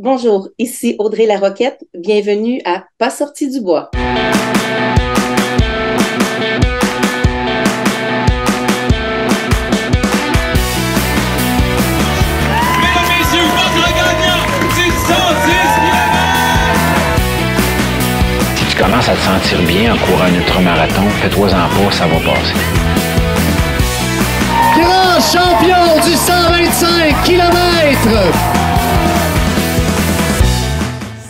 Bonjour, ici Audrey Larroquette. Bienvenue à Pas sorti du bois. Mesdames, messieurs, votre gagnant du 110 km! Si tu commences à te sentir bien en courant un ultramarathon, fais-toi-en pas, ça va passer. Grand champion du 125 km!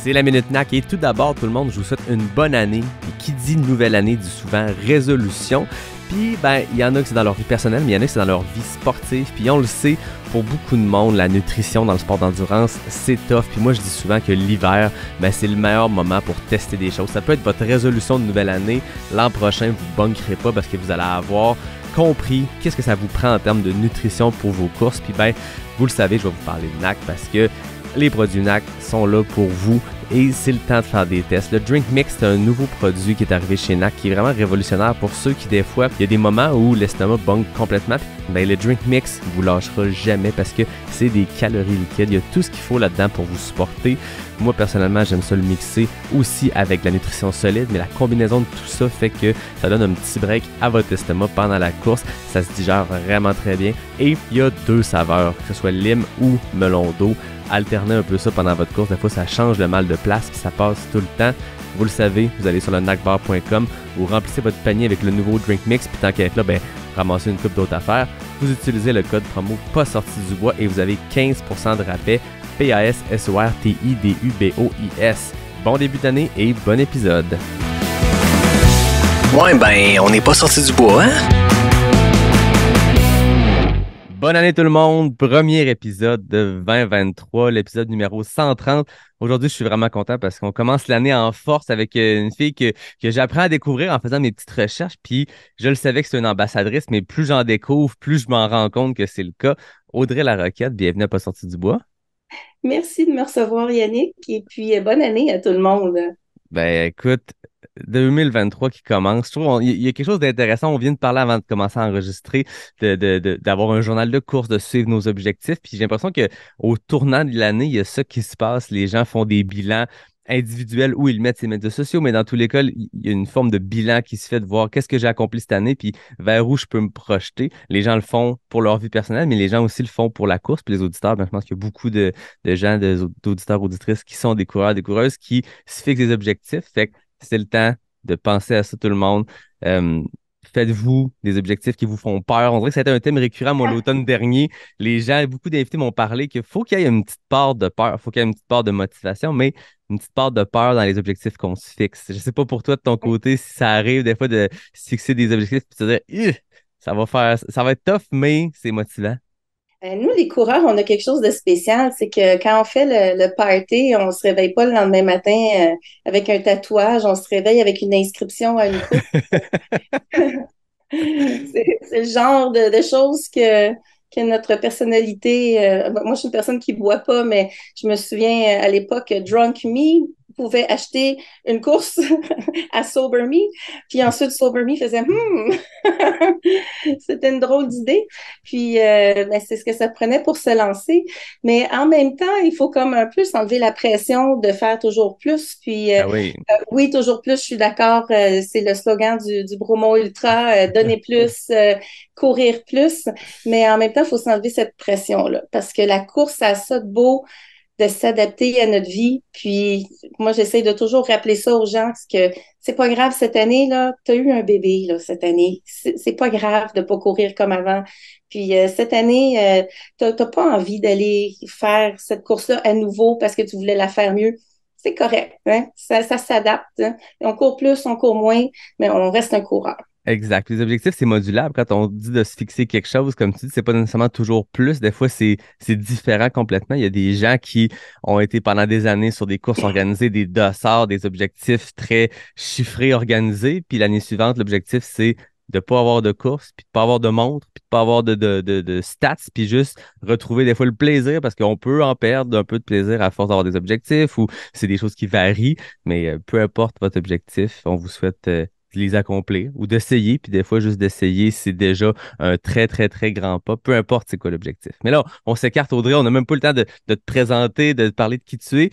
C'est la Minute NAC et tout d'abord, tout le monde, je vous souhaite une bonne année. Et qui dit nouvelle année dit souvent résolution. Puis, il y en a que c'est dans leur vie personnelle, mais il y en a que c'est dans leur vie sportive. Puis, on le sait, pour beaucoup de monde, la nutrition dans le sport d'endurance, c'est tough. Puis moi, je dis souvent que l'hiver, c'est le meilleur moment pour tester des choses. Ça peut être votre résolution de nouvelle année. L'an prochain, vous ne bunkerez pas parce que vous allez avoir compris qu'est-ce que ça vous prend en termes de nutrition pour vos courses. Puis, vous le savez, je vais vous parler de NAC parce que les produits NAC sont là pour vous et c'est le temps de faire des tests. Le Drink Mix, c'est un nouveau produit qui est arrivé chez NAC qui est vraiment révolutionnaire pour ceux qui, des fois, il y a des moments où l'estomac bung complètement. Le Drink Mix vous lâchera jamais parce que c'est des calories liquides. Il y a tout ce qu'il faut là-dedans pour vous supporter. Moi, personnellement, j'aime ça le mixer aussi avec la nutrition solide, mais la combinaison de tout ça fait que ça donne un petit break à votre estomac pendant la course. Ça se digère vraiment très bien. Et il y a deux saveurs, que ce soit lime ou melon d'eau. Alternez un peu ça pendant votre course. Des fois, ça change le mal de place puis ça passe tout le temps. Vous le savez, vous allez sur le nacbar.com, vous remplissez votre panier avec le nouveau Drink Mix, puis tant qu'à être là, ramassez une coupe d'autres affaires. Vous utilisez le code promo pas sorti du bois et vous avez 15% de rabais. PASSORTIDUBOIS. Bon début d'année et bon épisode. On n'est pas sorti du bois, hein? Bonne année tout le monde, premier épisode de 2023, l'épisode numéro 130. Aujourd'hui, je suis vraiment content parce qu'on commence l'année en force avec une fille que j'apprends à découvrir en faisant mes petites recherches. Puis je le savais que c'est une ambassadrice, mais plus j'en découvre, plus je m'en rends compte que c'est le cas. Audrey Larroquette, bienvenue à Pas sorti du bois. Merci de me recevoir, Yannick, et puis bonne année à tout le monde. Écoute, 2023 qui commence. Je trouve il y a quelque chose d'intéressant. On vient de parler avant de commencer à enregistrer, d'avoir un journal de course, de suivre nos objectifs. Puis j'ai l'impression que au tournant de l'année, il y a ça qui se passe. Les gens font des bilans individuels où ils mettent ses médias sociaux, mais dans tous les cas, il y a une forme de bilan qui se fait de voir qu'est-ce que j'ai accompli cette année, puis vers où je peux me projeter. Les gens le font pour leur vie personnelle, mais les gens aussi le font pour la course. Puis les auditeurs, je pense qu'il y a beaucoup de gens, d'auditeurs, auditrices qui sont des coureurs, des coureuses qui se fixent des objectifs. Fait que c'est le temps de penser à ça, tout le monde. Euh, Faites-vous des objectifs qui vous font peur. On dirait que ça a été un thème récurrent, moi, l'automne dernier. Les gens, beaucoup d'invités m'ont parlé qu'il faut qu'il y ait une petite part de peur, il faut qu'il y ait une petite part de motivation, mais une petite part de peur dans les objectifs qu'on se fixe. Je sais pas pour toi, de ton côté, si ça arrive des fois de se fixer des objectifs et de se dire, ça va être tough, mais c'est motivant. Nous, les coureurs, on a quelque chose de spécial. C'est que quand on fait le party, on se réveille pas le lendemain matin avec un tatouage, on se réveille avec une inscription à une course. C'est le genre de choses que notre personnalité. Moi, je suis une personne qui boit pas, mais je me souviens à l'époque, Drunk Me pouvait acheter une course à Sober Me, puis ensuite Sober Me faisait C'était une drôle d'idée. Puis c'est ce que ça prenait pour se lancer. Mais en même temps, il faut comme un peu s'enlever la pression de faire toujours plus. Puis Ah oui. oui, toujours plus, je suis d'accord. C'est le slogan du Bromo Ultra, donner plus, courir plus. Mais en même temps, il faut s'enlever cette pression-là. Parce que la course, ça a ça de beau de s'adapter à notre vie. Puis moi, j'essaie de toujours rappeler ça aux gens parce que c'est pas grave cette année, là, tu as eu un bébé là, cette année. C'est pas grave de pas courir comme avant. Puis cette année, t'as pas envie d'aller faire cette course-là à nouveau parce que tu voulais la faire mieux. C'est correct, hein? Ça s'adapte. Hein? On court plus, on court moins, mais on reste un coureur. Exact. Les objectifs, c'est modulable. Quand on dit de se fixer quelque chose, comme tu dis, c'est pas nécessairement toujours plus. Des fois, c'est différent complètement. Il y a des gens qui ont été pendant des années sur des courses organisées, des dossards, des objectifs très chiffrés, organisés. Puis l'année suivante, l'objectif, c'est de pas avoir de course, puis de pas avoir de montre, puis de pas avoir de stats, puis juste retrouver des fois le plaisir, parce qu'on peut en perdre un peu de plaisir à force d'avoir des objectifs, ou c'est des choses qui varient. Mais peu importe votre objectif, on vous souhaite les accomplir ou d'essayer. Puis des fois, juste d'essayer, c'est déjà un très, très, très grand pas, peu importe c'est quoi l'objectif. Mais là, on s'écarte, Audrey, on n'a même pas le temps de te présenter, de te parler de qui tu es.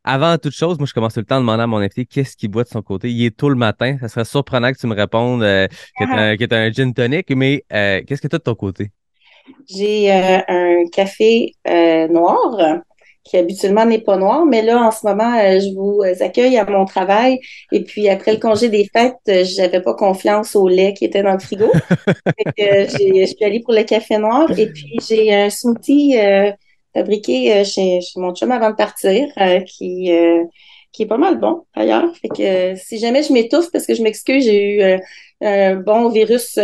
Avant toute chose, moi, je commence tout le temps à demander à mon invité qu'est-ce qu'il boit de son côté. Il est tôt le matin. Ça serait surprenant que tu me répondes que t'as un gin tonic, mais qu'est-ce que tu as de ton côté? J'ai un café noir qui habituellement n'est pas noir, mais là, en ce moment, je vous accueille à mon travail. Et puis, après le congé des fêtes, j'avais pas confiance au lait qui était dans le frigo. Fait que, je suis allée pour le café noir. Et puis, j'ai un smoothie fabriqué chez mon chum avant de partir, qui est pas mal bon, d'ailleurs. Fait que si jamais je m'étouffe, parce que je m'excuse, j'ai eu un bon virus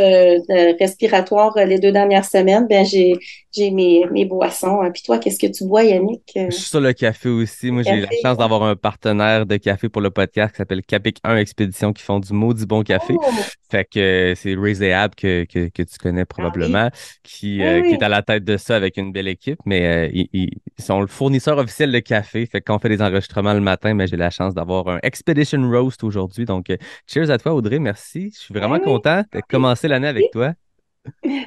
respiratoire les 2 dernières semaines, ben j'ai mes boissons. Puis toi, qu'est-ce que tu bois, Yannick? Je suis sur le café aussi. Moi, j'ai eu la Café? chance d'avoir un partenaire de café pour le podcast qui s'appelle Capic 1 Expédition qui font du maudit bon café. Oh, Fait que c'est Ray Zahab que tu connais ah oui, probablement oui, qui est oui. à la tête de ça avec une belle équipe. Mais ils sont le fournisseur officiel de café. Fait que quand on fait des enregistrements le matin, mais j'ai la chance d'avoir un Expedition Roast aujourd'hui. Donc, cheers à toi, Audrey. Merci. Je suis Oui, vraiment oui. content de commencer l'année avec toi.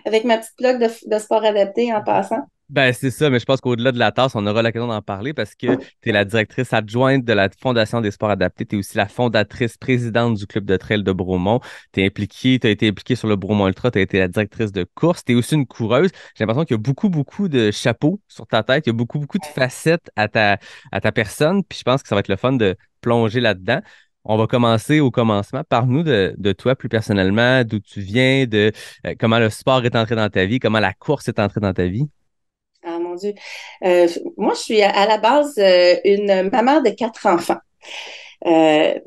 Avec ma petite plug de sport adapté en passant. Ben, c'est ça, mais je pense qu'au-delà de la tasse, on aura l'occasion d'en parler parce que tu es la directrice adjointe de la Fondation des sports adaptés. Tu es aussi la fondatrice présidente du club de trail de Bromont. Tu as été impliquée sur le Bromont Ultra, tu as été la directrice de course. Tu es aussi une coureuse. J'ai l'impression qu'il y a beaucoup, beaucoup de chapeaux sur ta tête. Il y a beaucoup, beaucoup de facettes à ta personne. Puis je pense que ça va être le fun de plonger là-dedans. On va commencer au commencement. Parle-nous de toi plus personnellement, d'où tu viens, de comment le sport est entré dans ta vie, comment la course est entrée dans ta vie. Ah mon Dieu. Moi, je suis à la base une maman de 4 enfants.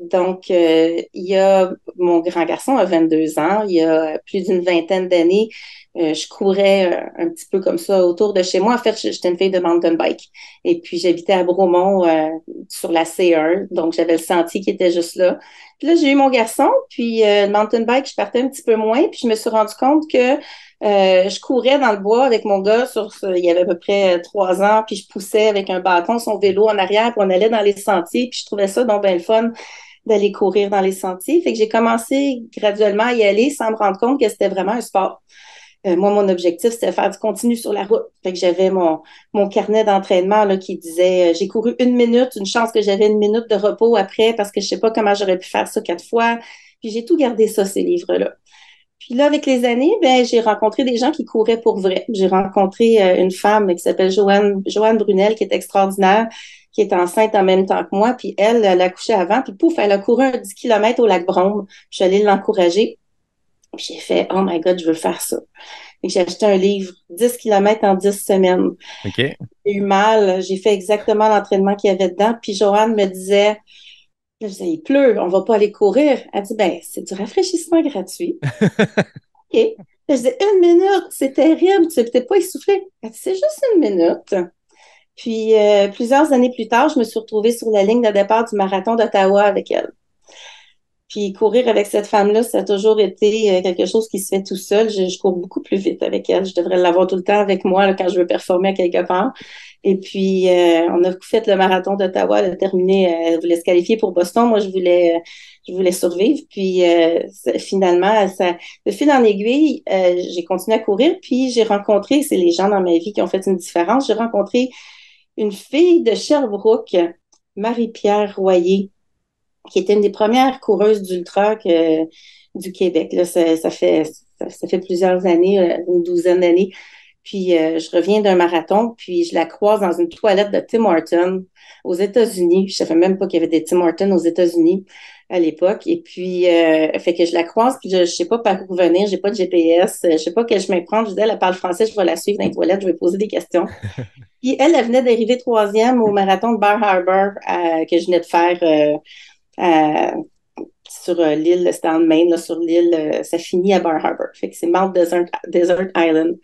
Donc, il y a mon grand garçon a 22 ans. Il y a plus d'une vingtaine d'années, je courais un petit peu comme ça autour de chez moi. En fait, j'étais une fille de mountain bike. Et puis, j'habitais à Bromont sur la C1. Donc, j'avais le sentier qui était juste là. Puis là, j'ai eu mon garçon. Puis, le mountain bike, je partais un petit peu moins. Puis, je me suis rendu compte que je courais dans le bois avec mon gars il y avait à peu près 3 ans, puis je poussais avec un bâton son vélo en arrière, puis on allait dans les sentiers, puis je trouvais ça donc bien le fun d'aller courir dans les sentiers. Fait que j'ai commencé graduellement à y aller sans me rendre compte que c'était vraiment un sport. Moi, mon objectif, c'était de faire du continu sur la route. Fait que j'avais mon carnet d'entraînement là, qui disait j'ai couru 1 minute, une chance que j'avais 1 minute de repos après parce que je sais pas comment j'aurais pu faire ça 4 fois. Puis j'ai tout gardé ça, ces livres-là. Puis là, avec les années, ben, j'ai rencontré des gens qui couraient pour vrai. J'ai rencontré une femme qui s'appelle Joanne Brunel, qui est extraordinaire, qui est enceinte en même temps que moi. Puis elle a couché avant. Puis pouf, elle a couru un 10 km au lac Brome. Je suis allée l'encourager. Puis j'ai fait, oh my God, je veux faire ça. Et j'ai acheté un livre, 10 km en 10 semaines. OK? J'ai eu mal. J'ai fait exactement l'entraînement qu'il y avait dedans. Puis Joanne me disait, je disais, il pleut, on va pas aller courir. Elle dit, ben, c'est du rafraîchissement gratuit. OK. Je disais, 1 minute, c'est terrible, tu n'es peut-être pas essoufflé. Elle dit, c'est juste 1 minute. Puis, plusieurs années plus tard, je me suis retrouvée sur la ligne de départ du marathon d'Ottawa avec elle. Puis, courir avec cette femme-là, ça a toujours été quelque chose qui se fait tout seul. Je cours beaucoup plus vite avec elle. Je devrais l'avoir tout le temps avec moi là, quand je veux performer à quelque part. Et puis, on a fait le marathon d'Ottawa, elle a terminé, elle voulait se qualifier pour Boston. Moi, je voulais survivre. Puis, finalement, de fil en aiguille, j'ai continué à courir. Puis, j'ai rencontré, c'est les gens dans ma vie qui ont fait une différence. J'ai rencontré une fille de Sherbrooke, Marie-Pierre Royer, qui était une des premières coureuses d'ultra du Québec. Là, ça fait plusieurs années, une douzaine d'années. Puis je reviens d'un marathon, puis je la croise dans une toilette de Tim Hortons aux États-Unis. Je savais même pas qu'il y avait des Tim Hortons aux États-Unis à l'époque. Et puis, fait que je la croise, puis je sais pas par où venir, j'ai pas de GPS, je sais pas quel chemin prendre. Je disais, elle parle français, je vais la suivre dans les toilettes, je vais poser des questions. Puis elle venait d'arriver troisième au marathon de Bar Harbor que je venais de faire sur l'île, c'était en Maine, là, sur l'île, ça finit à Bar Harbor. Fait que c'est Mount Desert Island.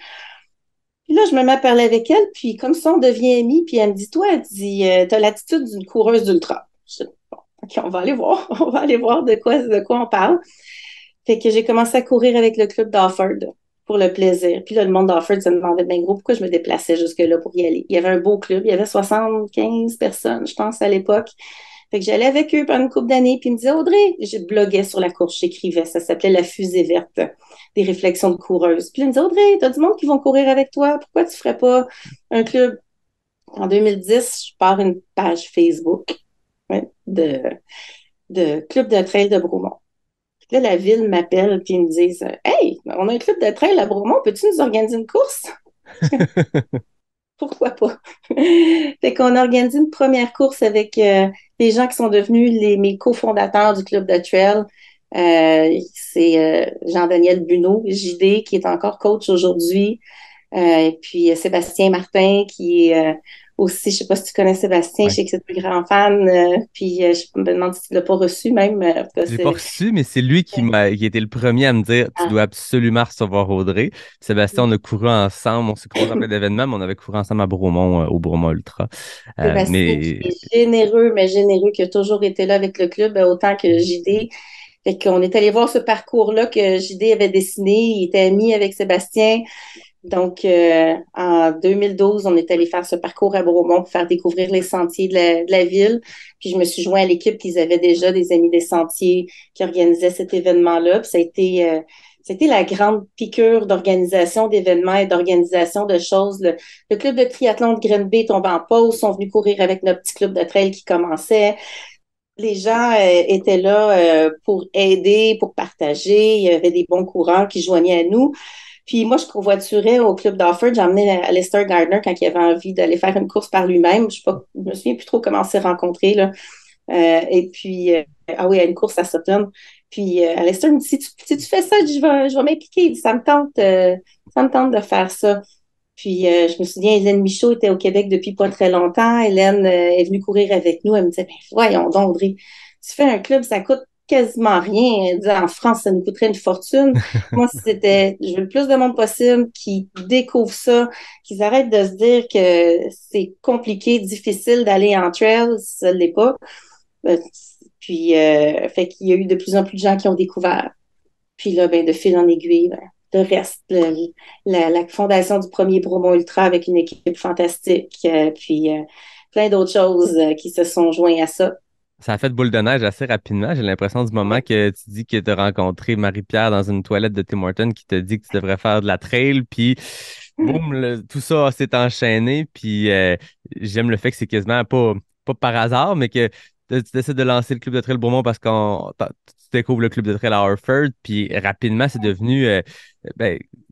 Puis là, je me mets à parler avec elle, puis comme ça, on devient amis, puis elle me dit, toi, elle dit, t'as l'attitude d'une coureuse d'ultra. Je dis, bon, OK, on va aller voir. On va aller voir de quoi on parle. Fait que j'ai commencé à courir avec le club d'Offord pour le plaisir. Puis là, le monde d'Offord se demandait, ben gros, pourquoi je me déplaçais jusque-là pour y aller. Il y avait un beau club, il y avait 75 personnes, je pense, à l'époque. Fait que j'allais avec eux pendant une couple d'années, puis ils me disaient, Audrey, je bloguais sur la course, j'écrivais, ça s'appelait La Fusée verte, des réflexions de coureuses. Puis ils me disaient, Audrey, t'as du monde qui vont courir avec toi, pourquoi tu ferais pas un club? En 2010, je pars une page Facebook, ouais, de club de trail de Bromont. Là, la ville m'appelle puis ils me disent, Hey, on a un club de trail à Bromont, peux-tu nous organiser une course? Pourquoi pas? Fait qu'on a organisé une première course avec les gens qui sont devenus mes cofondateurs du club de trail. C'est Jean-Daniel Buneau, JD, qui est encore coach aujourd'hui. Et puis Sébastien Martin, qui est aussi, je sais pas si tu connais Sébastien, je sais que c'est un grand fan. Puis je me demande si tu l'as pas reçu même. Je l'ai pas reçu, mais c'est lui qui a été le premier à me dire tu dois absolument recevoir Audrey. Puis Sébastien, on a couru ensemble, on s'est croisé en plein d'événements, mais on avait couru ensemble à Bromont, au Bromont Ultra. Sébastien, qui est généreux, mais généreux, qui a toujours été là avec le club, autant que JD. Fait qu'on est allé voir ce parcours-là que JD avait dessiné. Il était ami avec Sébastien. Donc, en 2012, on est allé faire ce parcours à Bromont pour faire découvrir les sentiers de la ville. Puis, je me suis joint à l'équipe qui avait déjà des amis des sentiers qui organisaient cet événement-là. Puis, ça a été la grande piqûre d'organisation d'événements et d'organisation de choses. Le club de triathlon de Grenby est tombé en pause, sont venus courir avec notre petit club de trail qui commençait. Les gens étaient là pour aider, pour partager. Il y avait des bons coureurs qui joignaient à nous. Puis moi, je covoiturais au club d'Offord. J'ai emmené Alistair Gardner quand il avait envie d'aller faire une course par lui-même. Je me souviens plus trop comment on s'est rencontrés, là. Et puis, ah oui, à une course à Sutton. Puis Alistair me dit, si tu fais ça, je vais m'impliquer. Il dit, ça me tente de faire ça. Puis je me souviens, Hélène Michaud était au Québec depuis pas très longtemps. Hélène est venue courir avec nous. Elle me disait, ben voyons donc, Audrey, tu fais un club, ça coûte quasiment rien. Elle disait, en France, ça nous coûterait une fortune. Moi, je veux le plus de monde possible qui découvre ça, qu'ils arrêtent de se dire que c'est compliqué, difficile d'aller en trail, ça ne l'est pas. Puis, fait qu'il y a eu de plus en plus de gens qui ont découvert. Puis là, ben, de fil en aiguille, ben, le reste, la fondation du premier Bromont Ultra avec une équipe fantastique, puis plein d'autres choses qui se sont joints à ça. Ça a fait boule de neige assez rapidement. J'ai l'impression du moment que tu dis que tu as rencontré Marie-Pierre dans une toilette de Tim Hortons qui te dit que tu devrais faire de la trail, puis boum, tout ça s'est enchaîné. Puis j'aime le fait que c'est quasiment pas par hasard, mais que tu décides de lancer le club de trail Bromont parce que tu découvres le club de trail à Harford, puis rapidement, c'est devenu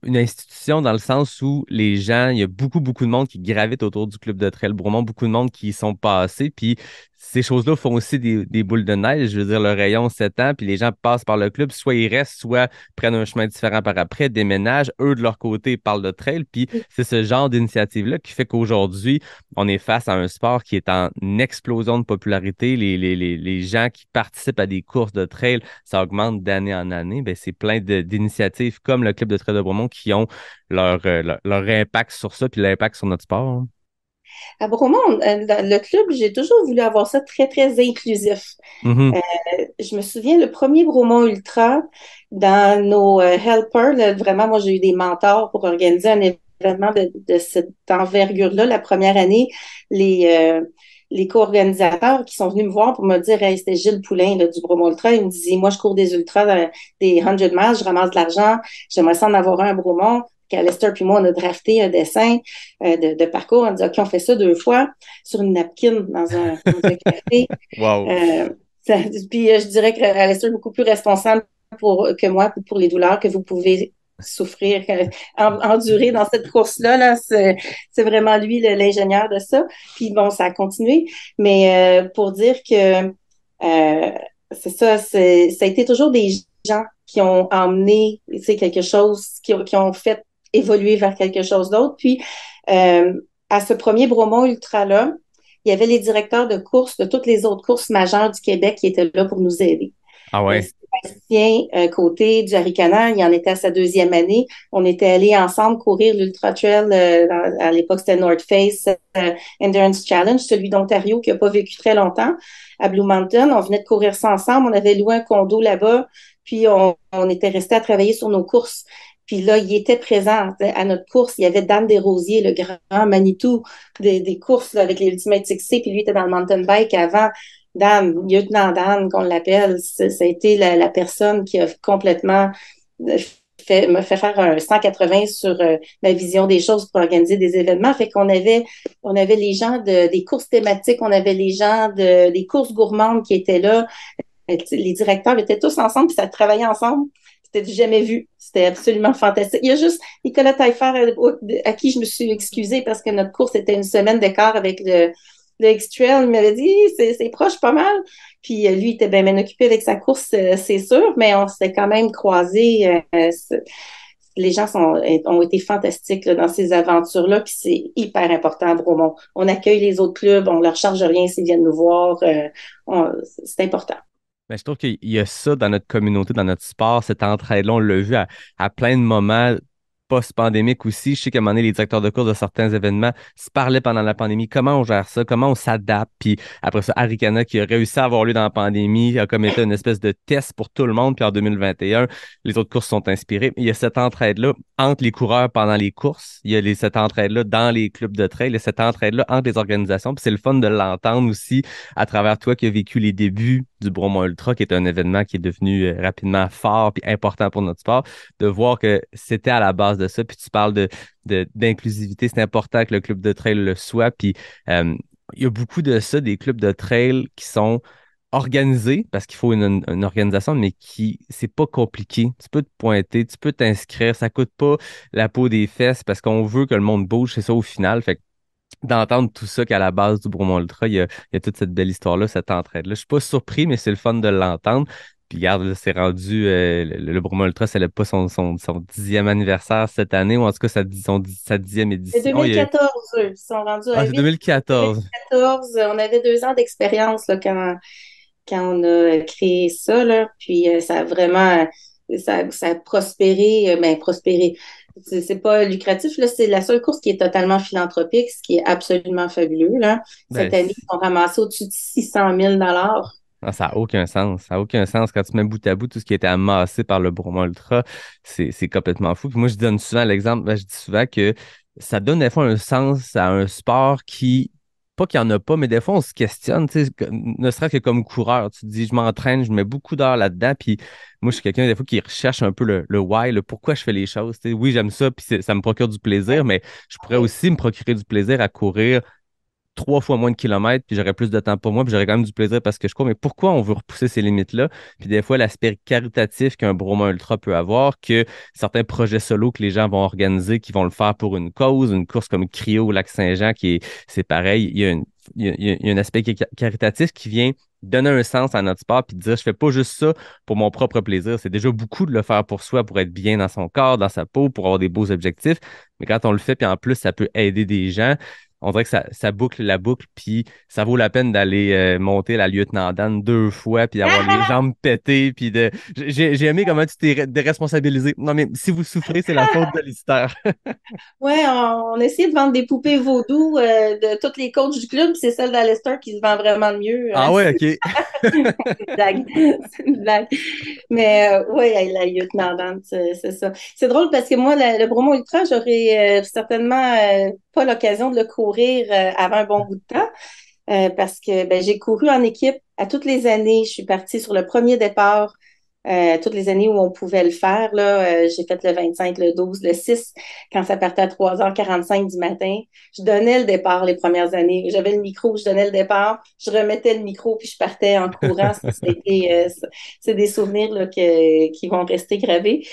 une institution dans le sens où les gens, il y a beaucoup, beaucoup de monde qui gravite autour du club de trail Bromont, beaucoup de monde qui y sont passés, puis ces choses-là font aussi des boules de neige. Je veux dire, le rayon s'étend, puis les gens passent par le club, soit ils restent, soit prennent un chemin différent par après, déménagent. Eux, de leur côté, parlent de trail, puis c'est ce genre d'initiative-là qui fait qu'aujourd'hui, on est face à un sport qui est en explosion de popularité. Les gens qui participent à des courses de trail, ça augmente d'année en année. Ben, c'est plein d'initiatives comme le Club de trail de Bromont qui ont leur impact sur ça, puis l'impact sur notre sport. Hein. À Bromont, le club, j'ai toujours voulu avoir ça très, très inclusif. Mm-hmm. Je me souviens, le premier Bromont Ultra, dans nos helpers, là, vraiment, moi, j'ai eu des mentors pour organiser un événement de cette envergure-là. La première année, les co-organisateurs qui sont venus me voir pour me dire, hey, c'était Gilles Poulain là, du Bromont Ultra, il me disait, moi, je cours des ultras, des 100 miles, je ramasse de l'argent, j'aimerais ça en avoir un à Bromont. Lester puis moi, on a drafté un dessin de parcours. On a dit, OK, on fait ça 2 fois sur une napkin dans un café. Wow. Puis je dirais que Lester est beaucoup plus responsable que moi pour les douleurs que vous pouvez souffrir, endurer dans cette course-là. Là, c'est vraiment lui l'ingénieur de ça. Puis bon, ça a continué. Mais pour dire que c'est ça, ça a été toujours des gens qui ont emmené quelque chose, qui ont fait évoluer vers quelque chose d'autre. Puis, à ce premier Bromont Ultra-là, il y avait les directeurs de courses de toutes les autres courses majeures du Québec qui étaient là pour nous aider. Ah ouais. Sébastien Côté du Haricana, il en était à sa 2e année. On était allés ensemble courir l'Ultra Trail, à l'époque c'était North Face Endurance Challenge, celui d'Ontario qui n'a pas vécu très longtemps, à Blue Mountain. On venait de courir ça ensemble, on avait loué un condo là-bas, puis on était restés à travailler sur nos courses. Puis là, il était présent à notre course. Il y avait Dan Desrosiers, le grand Manitou des courses là, avec les Ultimate 6C. Puis lui était dans le mountain bike avant. Dan, lieutenant Dan, qu'on l'appelle, ça a été la personne qui a complètement euh, m'a fait faire un 180 sur ma vision des choses pour organiser des événements. Fait on avait les gens des courses thématiques, on avait les gens des courses gourmandes qui étaient là. Les directeurs étaient tous ensemble, puis ça travaillait ensemble. C'était du jamais vu. C'était absolument fantastique. Il y a juste Nicolas Taillefer à qui je me suis excusée parce que notre course était une semaine d'écart avec le X-Trail. Il m'avait dit, c'est proche pas mal. Puis lui, il était bien occupé avec sa course, c'est sûr, mais on s'est quand même croisés. Les gens ont été fantastiques là, dans ces aventures-là, puis c'est hyper important à Bromont. On accueille les autres clubs, on leur charge rien s'ils viennent nous voir. C'est important. Mais je trouve qu'il y a ça dans notre communauté, dans notre sport, cette entraide-là, on l'a vu à plein de moments post-pandémiques aussi. Je sais qu'à un moment donné, les directeurs de course de certains événements se parlaient pendant la pandémie. Comment on gère ça? Comment on s'adapte? Puis après ça, Arikana, qui a réussi à avoir lieu dans la pandémie, a comme été une espèce de test pour tout le monde. Puis en 2021, les autres courses sont inspirées. Il y a cette entraide-là entre les coureurs pendant les courses. Il y a cette entraide-là dans les clubs de trail. Il y a cette entraide-là entre les organisations. Puis c'est le fun de l'entendre aussi à travers toi qui as vécu les débuts du Bromont Ultra, qui est un événement qui est devenu rapidement fort et important pour notre sport, de voir que c'était à la base de ça. Puis tu parles d'inclusivité, c'est important que le club de trail le soit. Puis il y a beaucoup de ça, des clubs de trail qui sont organisés, parce qu'il faut une organisation, mais c'est pas compliqué. Tu peux te pointer, tu peux t'inscrire, ça coûte pas la peau des fesses parce qu'on veut que le monde bouge, c'est ça au final. Fait que d'entendre tout ça qu'à la base du Bromont Ultra, il y a toute cette belle histoire-là, cette entraide-là. Je suis pas surpris, mais c'est le fun de l'entendre. Puis regarde, là, c'est rendu, le Bromont Ultra célèbre pas son 10e anniversaire cette année, ou en tout cas sa 10e C'est édition. 2014, eux. Ils sont rendus à Ah, c'est 8. 2014. 2014, on avait 2 ans d'expérience là, quand on a créé ça. Là. Puis ça a vraiment ça a prospéré, prospéré. C'est pas lucratif, là, c'est la seule course qui est totalement philanthropique, ce qui est absolument fabuleux. Là. Ben, Cette année, ils ont ramassé au-dessus de 600 000 ça n'a aucun sens. Ça n'a aucun sens. Quand tu mets bout à bout tout ce qui a été amassé par le Bromont Ultra, c'est complètement fou. Puis moi, je donne souvent l'exemple, je dis souvent que ça donne des fois un sens à un sport qui, pas qu'il n'y en a pas, mais des fois, on se questionne, tu sais, ne serait-ce que comme coureur. Tu te dis, je m'entraîne, je mets beaucoup d'heures là-dedans, puis moi, je suis quelqu'un, des fois, qui recherche un peu le why, le pourquoi je fais les choses. Tu sais, oui, j'aime ça, puis ça me procure du plaisir, mais je pourrais aussi me procurer du plaisir à courir 3 fois moins de kilomètres, puis j'aurais plus de temps pour moi, puis j'aurais quand même du plaisir parce que je cours. Mais pourquoi on veut repousser ces limites-là? Puis des fois, l'aspect caritatif qu'un Bromont Ultra peut avoir, que certains projets solo que les gens vont organiser, qui vont le faire pour une cause, une course comme Cryo au Lac-Saint-Jean, c'est pareil. Il y a un aspect caritatif qui vient donner un sens à notre sport, puis dire, je fais pas juste ça pour mon propre plaisir. C'est déjà beaucoup de le faire pour soi, pour être bien dans son corps, dans sa peau, pour avoir des beaux objectifs. Mais quand on le fait, puis en plus, ça peut aider des gens, on dirait que ça boucle la boucle, puis ça vaut la peine d'aller monter la lieutenant Dan 2 fois, puis avoir les jambes pétées, puis j'ai aimé comment tu t'es déresponsabilisé. Non, mais si vous souffrez, c'est la faute de Lister. Ouais, on essayait de vendre des poupées vaudou de toutes les coachs du club, c'est celle d'Alistair qui se vend vraiment le mieux. Ah ouais, OK. C'est une blague. C'est une blague. Mais oui, la lieutenant Dan, c'est ça. C'est drôle parce que moi, le Bromont Ultra, j'aurais certainement pas l'occasion de le courir avant un bon bout de temps. Parce que j'ai couru en équipe à toutes les années. Je suis partie sur le premier départ, toutes les années où on pouvait le faire. Là, j'ai fait le 25, le 12, le 6, quand ça partait à 3h45 du matin. Je donnais le départ les premières années. J'avais le micro, je donnais le départ, je remettais le micro, puis je partais en courant. C'est des souvenirs là, qui vont rester gravés.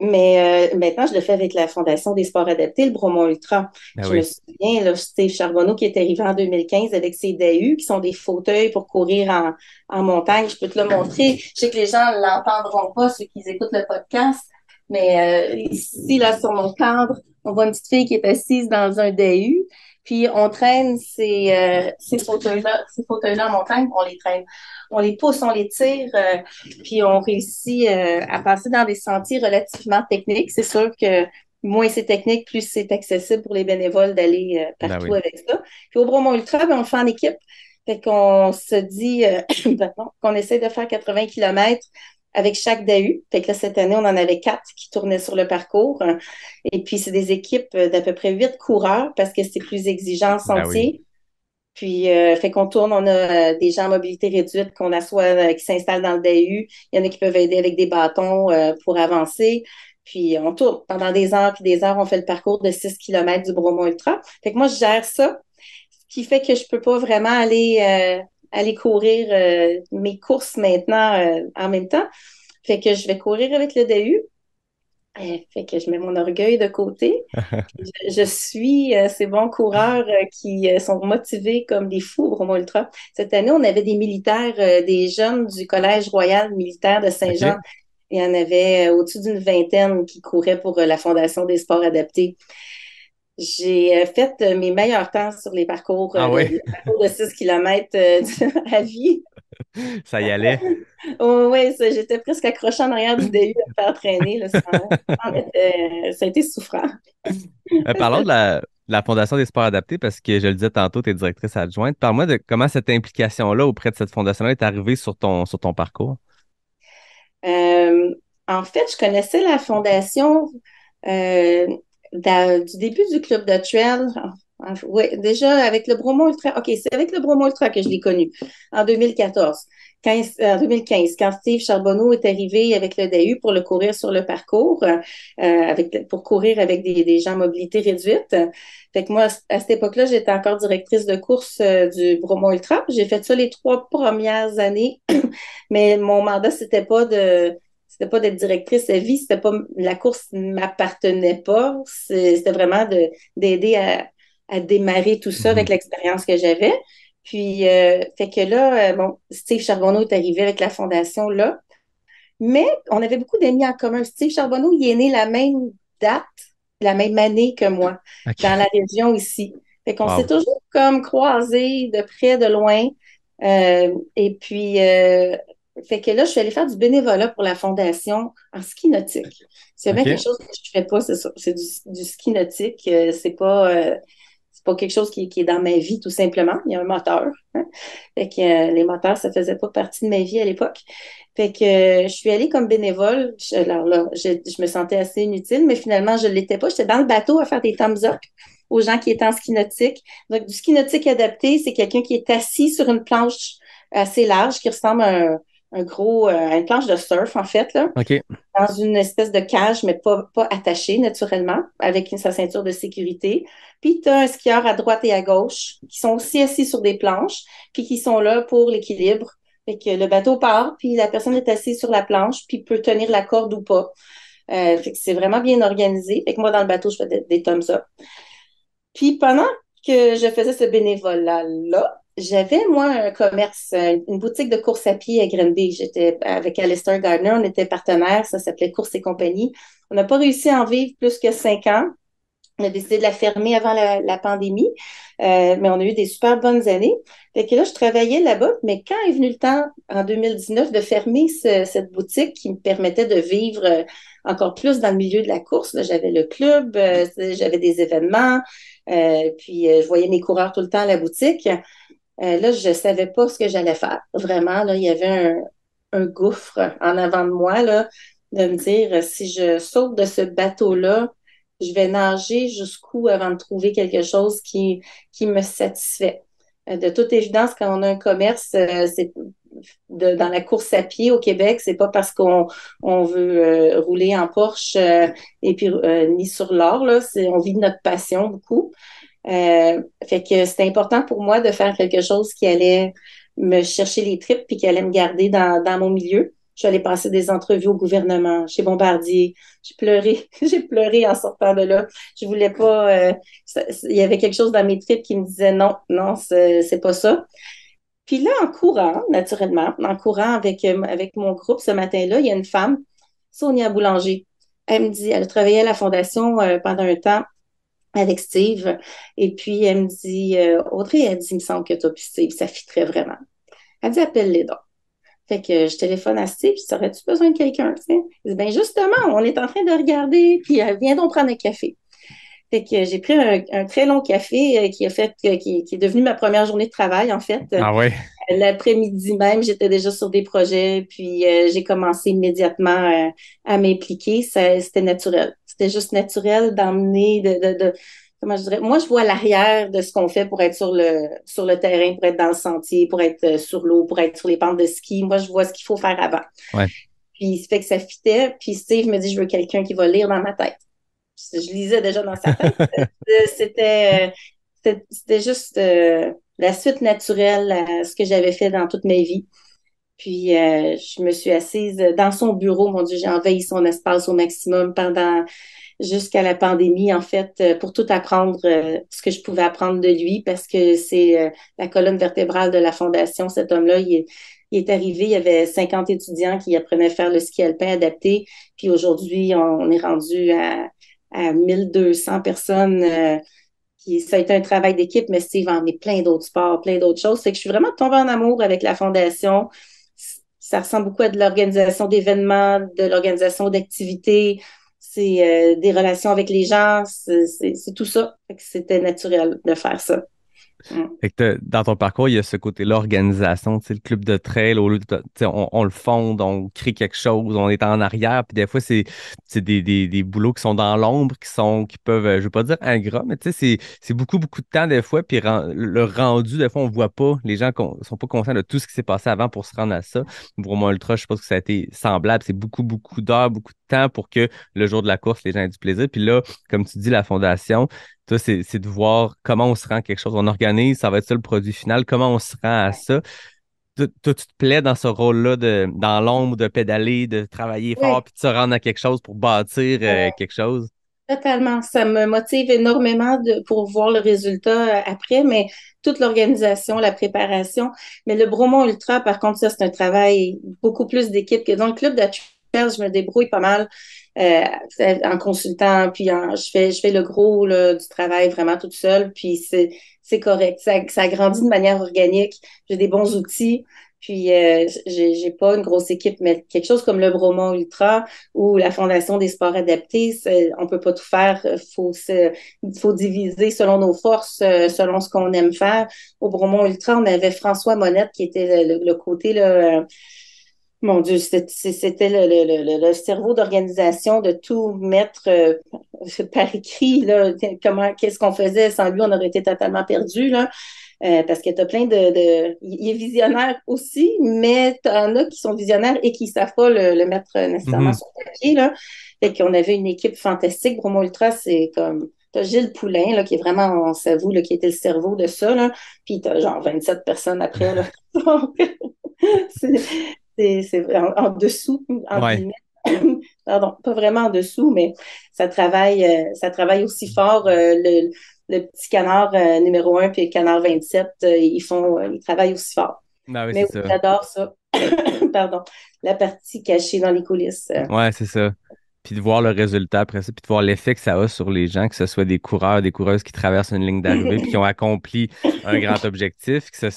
Mais maintenant, je le fais avec la Fondation des sports adaptés, le Bromont Ultra. Ben Je me oui. souviens, là, Steve Charbonneau qui est arrivé en 2015 avec ses DAU, qui sont des fauteuils pour courir en montagne. Je peux te le montrer. Je sais que les gens ne l'entendront pas, ceux qui écoutent le podcast, mais ici, là, sur mon cadre, on voit une petite fille qui est assise dans un DAU, puis on traîne ces fauteuils-là en montagne, on les traîne. On les pousse, on les tire, puis on réussit à passer dans des sentiers relativement techniques. C'est sûr que moins c'est technique, plus c'est accessible pour les bénévoles d'aller Ben partout oui. avec ça. Puis au Bromont Ultra, on le fait en équipe. Fait qu'on se dit qu'on essaie de faire 80 kilomètres avec chaque DAU. Fait que là, cette année, on en avait 4 qui tournaient sur le parcours. Et puis, c'est des équipes d'à peu près 8 coureurs parce que c'est plus exigeant en Ben oui. sentier. Puis, fait qu'on tourne, on a des gens à mobilité réduite qu'on assoit, qui s'installent dans le DAU. Il y en a qui peuvent aider avec des bâtons pour avancer. Puis, on tourne pendant des heures puis des heures. On fait le parcours de 6 kilomètres du Bromont Ultra. Fait que moi, je gère ça, ce qui fait que je peux pas vraiment aller courir mes courses maintenant en même temps. Fait que je vais courir avec le DAU. Fait que je mets mon orgueil de côté. Je suis ces bons coureurs qui sont motivés comme des fous au Bromont Ultra. Cette année, on avait des militaires, des jeunes du Collège royal militaire de Saint-Jean. OK. Il y en avait au-dessus d'une vingtaine qui couraient pour la Fondation des sports adaptés. J'ai fait mes meilleurs temps sur les parcours, Ah oui, les parcours de 6 kilomètres à vie. ça y allait. Oh, oui, j'étais presque accrochée en arrière du DU à me faire traîner. Là, ça a été souffrant. Parlons de la Fondation des sports adaptés parce que je le disais tantôt, tu es directrice adjointe. Parle-moi de comment cette implication-là auprès de cette fondation-là est arrivée sur ton parcours. Euh, En fait, je connaissais la fondation euh, du début du club de trail. Oui, déjà avec le Bromont Ultra. OK, c'est avec le Bromont Ultra que je l'ai connu en 2014. En 2015, quand Steve Charbonneau est arrivé avec le DAU pour le courir sur le parcours, pour courir avec des gens à mobilité réduite. Fait que moi, à cette époque-là, j'étais encore directrice de course du Bromont Ultra. J'ai fait ça les 3 premières années, mais mon mandat, c'était pas d'être directrice à vie, c'était pas, la course ne m'appartenait pas. C'était vraiment d'aider à démarrer tout ça avec Mhm. l'expérience que j'avais. Puis, fait que là, bon, Steve Charbonneau est arrivé avec la fondation là, mais on avait beaucoup d'amis en commun. Steve Charbonneau, il est né la même date, la même année que moi, dans OK. la région ici. Fait qu'on s'est Wow. toujours comme croisés de près, de loin. Et puis, fait que là, je suis allée faire du bénévolat pour la fondation en ski nautique. S'il y a bien quelque OK. chose que je fais pas, c'est ça. C'est du ski nautique. C'est pas quelque chose qui est dans ma vie, tout simplement. Il y a un moteur. Hein. Fait que les moteurs, ça faisait pas partie de ma vie à l'époque. Fait que je suis allée comme bénévole. Alors là, je me sentais assez inutile, mais finalement, je l'étais pas. J'étais dans le bateau à faire des thumbs up aux gens qui étaient en ski nautique. Donc, du ski nautique adapté, c'est quelqu'un qui est assis sur une planche assez large qui ressemble à une planche de surf, en fait, là, OK. dans une espèce de cage, mais pas attachée naturellement, avec sa ceinture de sécurité. Puis, tu as un skieur à droite et à gauche qui sont aussi assis sur des planches, puis qui sont là pour l'équilibre. Fait que le bateau part, puis la personne est assise sur la planche, puis peut tenir la corde ou pas. Fait que c'est vraiment bien organisé. Fait que moi, dans le bateau, je fais des thumbs up. Puis pendant que je faisais ce bénévolat-là, j'avais, moi, un commerce, une boutique de course à pied à Granby. J'étais avec Alistair Gardner, on était partenaires, ça s'appelait Course et compagnie. On n'a pas réussi à en vivre plus que 5 ans. On a décidé de la fermer avant la pandémie, mais on a eu des super bonnes années. Fait que là, je travaillais là-bas, mais quand est venu le temps, en 2019, de fermer cette boutique qui me permettait de vivre encore plus dans le milieu de la course, là, j'avais le club, j'avais des événements, puis je voyais mes coureurs tout le temps à la boutique. Là, je savais pas ce que j'allais faire. Vraiment, là, il y avait un gouffre en avant de moi, là, de me dire, si je saute de ce bateau-là, je vais nager jusqu'où avant de trouver quelque chose qui me satisfait. De toute évidence, quand on a un commerce, dans la course à pied au Québec, c'est pas parce qu'on veut rouler en Porsche et puis ni sur l'or, là, on vit de notre passion beaucoup. Fait que c'était important pour moi de faire quelque chose qui allait me chercher les tripes puis qui allait me garder dans mon milieu. Je suis allée passer des entrevues au gouvernement, chez Bombardier. J'ai pleuré. J'ai pleuré en sortant de là. Je voulais pas. Il y avait quelque chose dans mes tripes qui me disait non, non, c'est pas ça. Puis là, en courant, naturellement, en courant avec mon groupe ce matin-là, il y a une femme, Sonia Boulanger. Elle me dit, elle a travaillé à la Fondation pendant un temps avec Steve. Et puis, elle me dit, Audrey, elle dit, il me semble que toi puis Steve, ça fitterait vraiment. Elle dit, appelle-les donc. Fait que je téléphone à Steve, puis aurais-tu besoin de quelqu'un, tu sais? Il dit, ben justement, on est en train de regarder, puis viens donc prendre un café. Fait que j'ai pris un très long café qui est devenu ma première journée de travail, en fait. Ah ouais. L'après-midi même, j'étais déjà sur des projets, puis j'ai commencé immédiatement à m'impliquer. C'était naturel. C'était juste naturel d'emmener, de comment je dirais, moi, je vois l'arrière de ce qu'on fait pour être sur le terrain, pour être dans le sentier, pour être sur l'eau, pour être sur les pentes de ski. Moi, je vois ce qu'il faut faire avant. Ouais. Puis, ça fait que ça fitait. Puis, Steve me dit, je veux quelqu'un qui va lire dans ma tête. Je lisais déjà dans sa tête. C'était juste la suite naturelle à ce que j'avais fait dans toute ma vie. Puis, je me suis assise dans son bureau. Mon Dieu, j'ai envahi son espace au maximum jusqu'à la pandémie, en fait, pour tout apprendre, ce que je pouvais apprendre de lui, parce que c'est la colonne vertébrale de la fondation. Cet homme-là, il est arrivé, il y avait 50 étudiants qui apprenaient à faire le ski alpin adapté. Puis aujourd'hui, on est rendu à 1200 personnes. Puis ça a été un travail d'équipe, mais Steve en est plein d'autres sports, plein d'autres choses. C'est que je suis vraiment tombée en amour avec la fondation. Ça ressemble beaucoup à de l'organisation d'événements, de l'organisation d'activités. C'est des relations avec les gens. C'est tout ça. Fait que c'était naturel de faire ça. Fait que dans ton parcours, il y a ce côté-là, organisation, tu sais, le club de trail, au lieu de, tu sais, on le fonde, on crée quelque chose, on est en arrière, puis des fois, c'est des boulots qui sont dans l'ombre, qui peuvent, je veux pas dire ingrats, mais tu sais, c'est beaucoup, beaucoup de temps des fois, puis le rendu, des fois, on voit pas, les gens sont pas conscients de tout ce qui s'est passé avant pour se rendre à ça. Pour moi, Ultra, je pense que ça a été semblable, c'est beaucoup, beaucoup d'heures, beaucoup de temps pour que le jour de la course, les gens aient du plaisir. Puis là, comme tu dis, la fondation, toi, c'est de voir comment on se rend à quelque chose. On organise, ça va être ça le produit final, comment on se rend à ça. Toi, tu te plais dans ce rôle-là, dans l'ombre, de pédaler, de travailler fort, Oui, puis de se rendre à quelque chose pour bâtir quelque chose. totalement. Ça me motive énormément pour voir le résultat après, mais toute l'organisation, la préparation. Mais le Bromont Ultra, par contre, ça, c'est un travail beaucoup plus d'équipe que dans le club de trail, je me débrouille pas mal euh, en consultant, puis je fais le gros là, du travail vraiment toute seule, puis c'est correct. Ça grandit de manière organique. J'ai des bons outils. Puis, j'ai pas une grosse équipe, mais quelque chose comme le Bromont Ultra ou la Fondation des sports adaptés, on peut pas tout faire. Faut diviser selon nos forces, selon ce qu'on aime faire. Au Bromont Ultra, on avait François Monette qui était le côté là, mon Dieu, c'était le cerveau d'organisation de tout mettre par écrit là, qu'est-ce qu'on faisait sans lui, on aurait été totalement perdu là. Parce que tu as plein il est visionnaire aussi, mais tu en as qui sont visionnaires et qui ne savent pas le mettre nécessairement Mhm. sur papier, là. Fait qu'on avait une équipe fantastique. Bromo Ultra, c'est comme. T'as Gilles Poulain, là, qui est vraiment, on s'avoue, là, qui était le cerveau de ça, là. Puis t'as genre 27 personnes après, là. Donc, c'est c'est en dessous, entre Ouais. guillemets. Pardon, pas vraiment en dessous, mais ça travaille aussi fort. Le petit canard numéro 1 puis le canard 27, ils travaillent aussi fort. Ben oui, Mais c'est oui, ça. j'adore ça. Pardon. La partie cachée dans les coulisses. Ouais, c'est ça. Puis de voir le résultat après ça, puis de voir l'effet que ça a sur les gens, que ce soit des coureurs, des coureuses qui traversent une ligne d'arrivée, puis qui ont accompli un grand objectif, que ce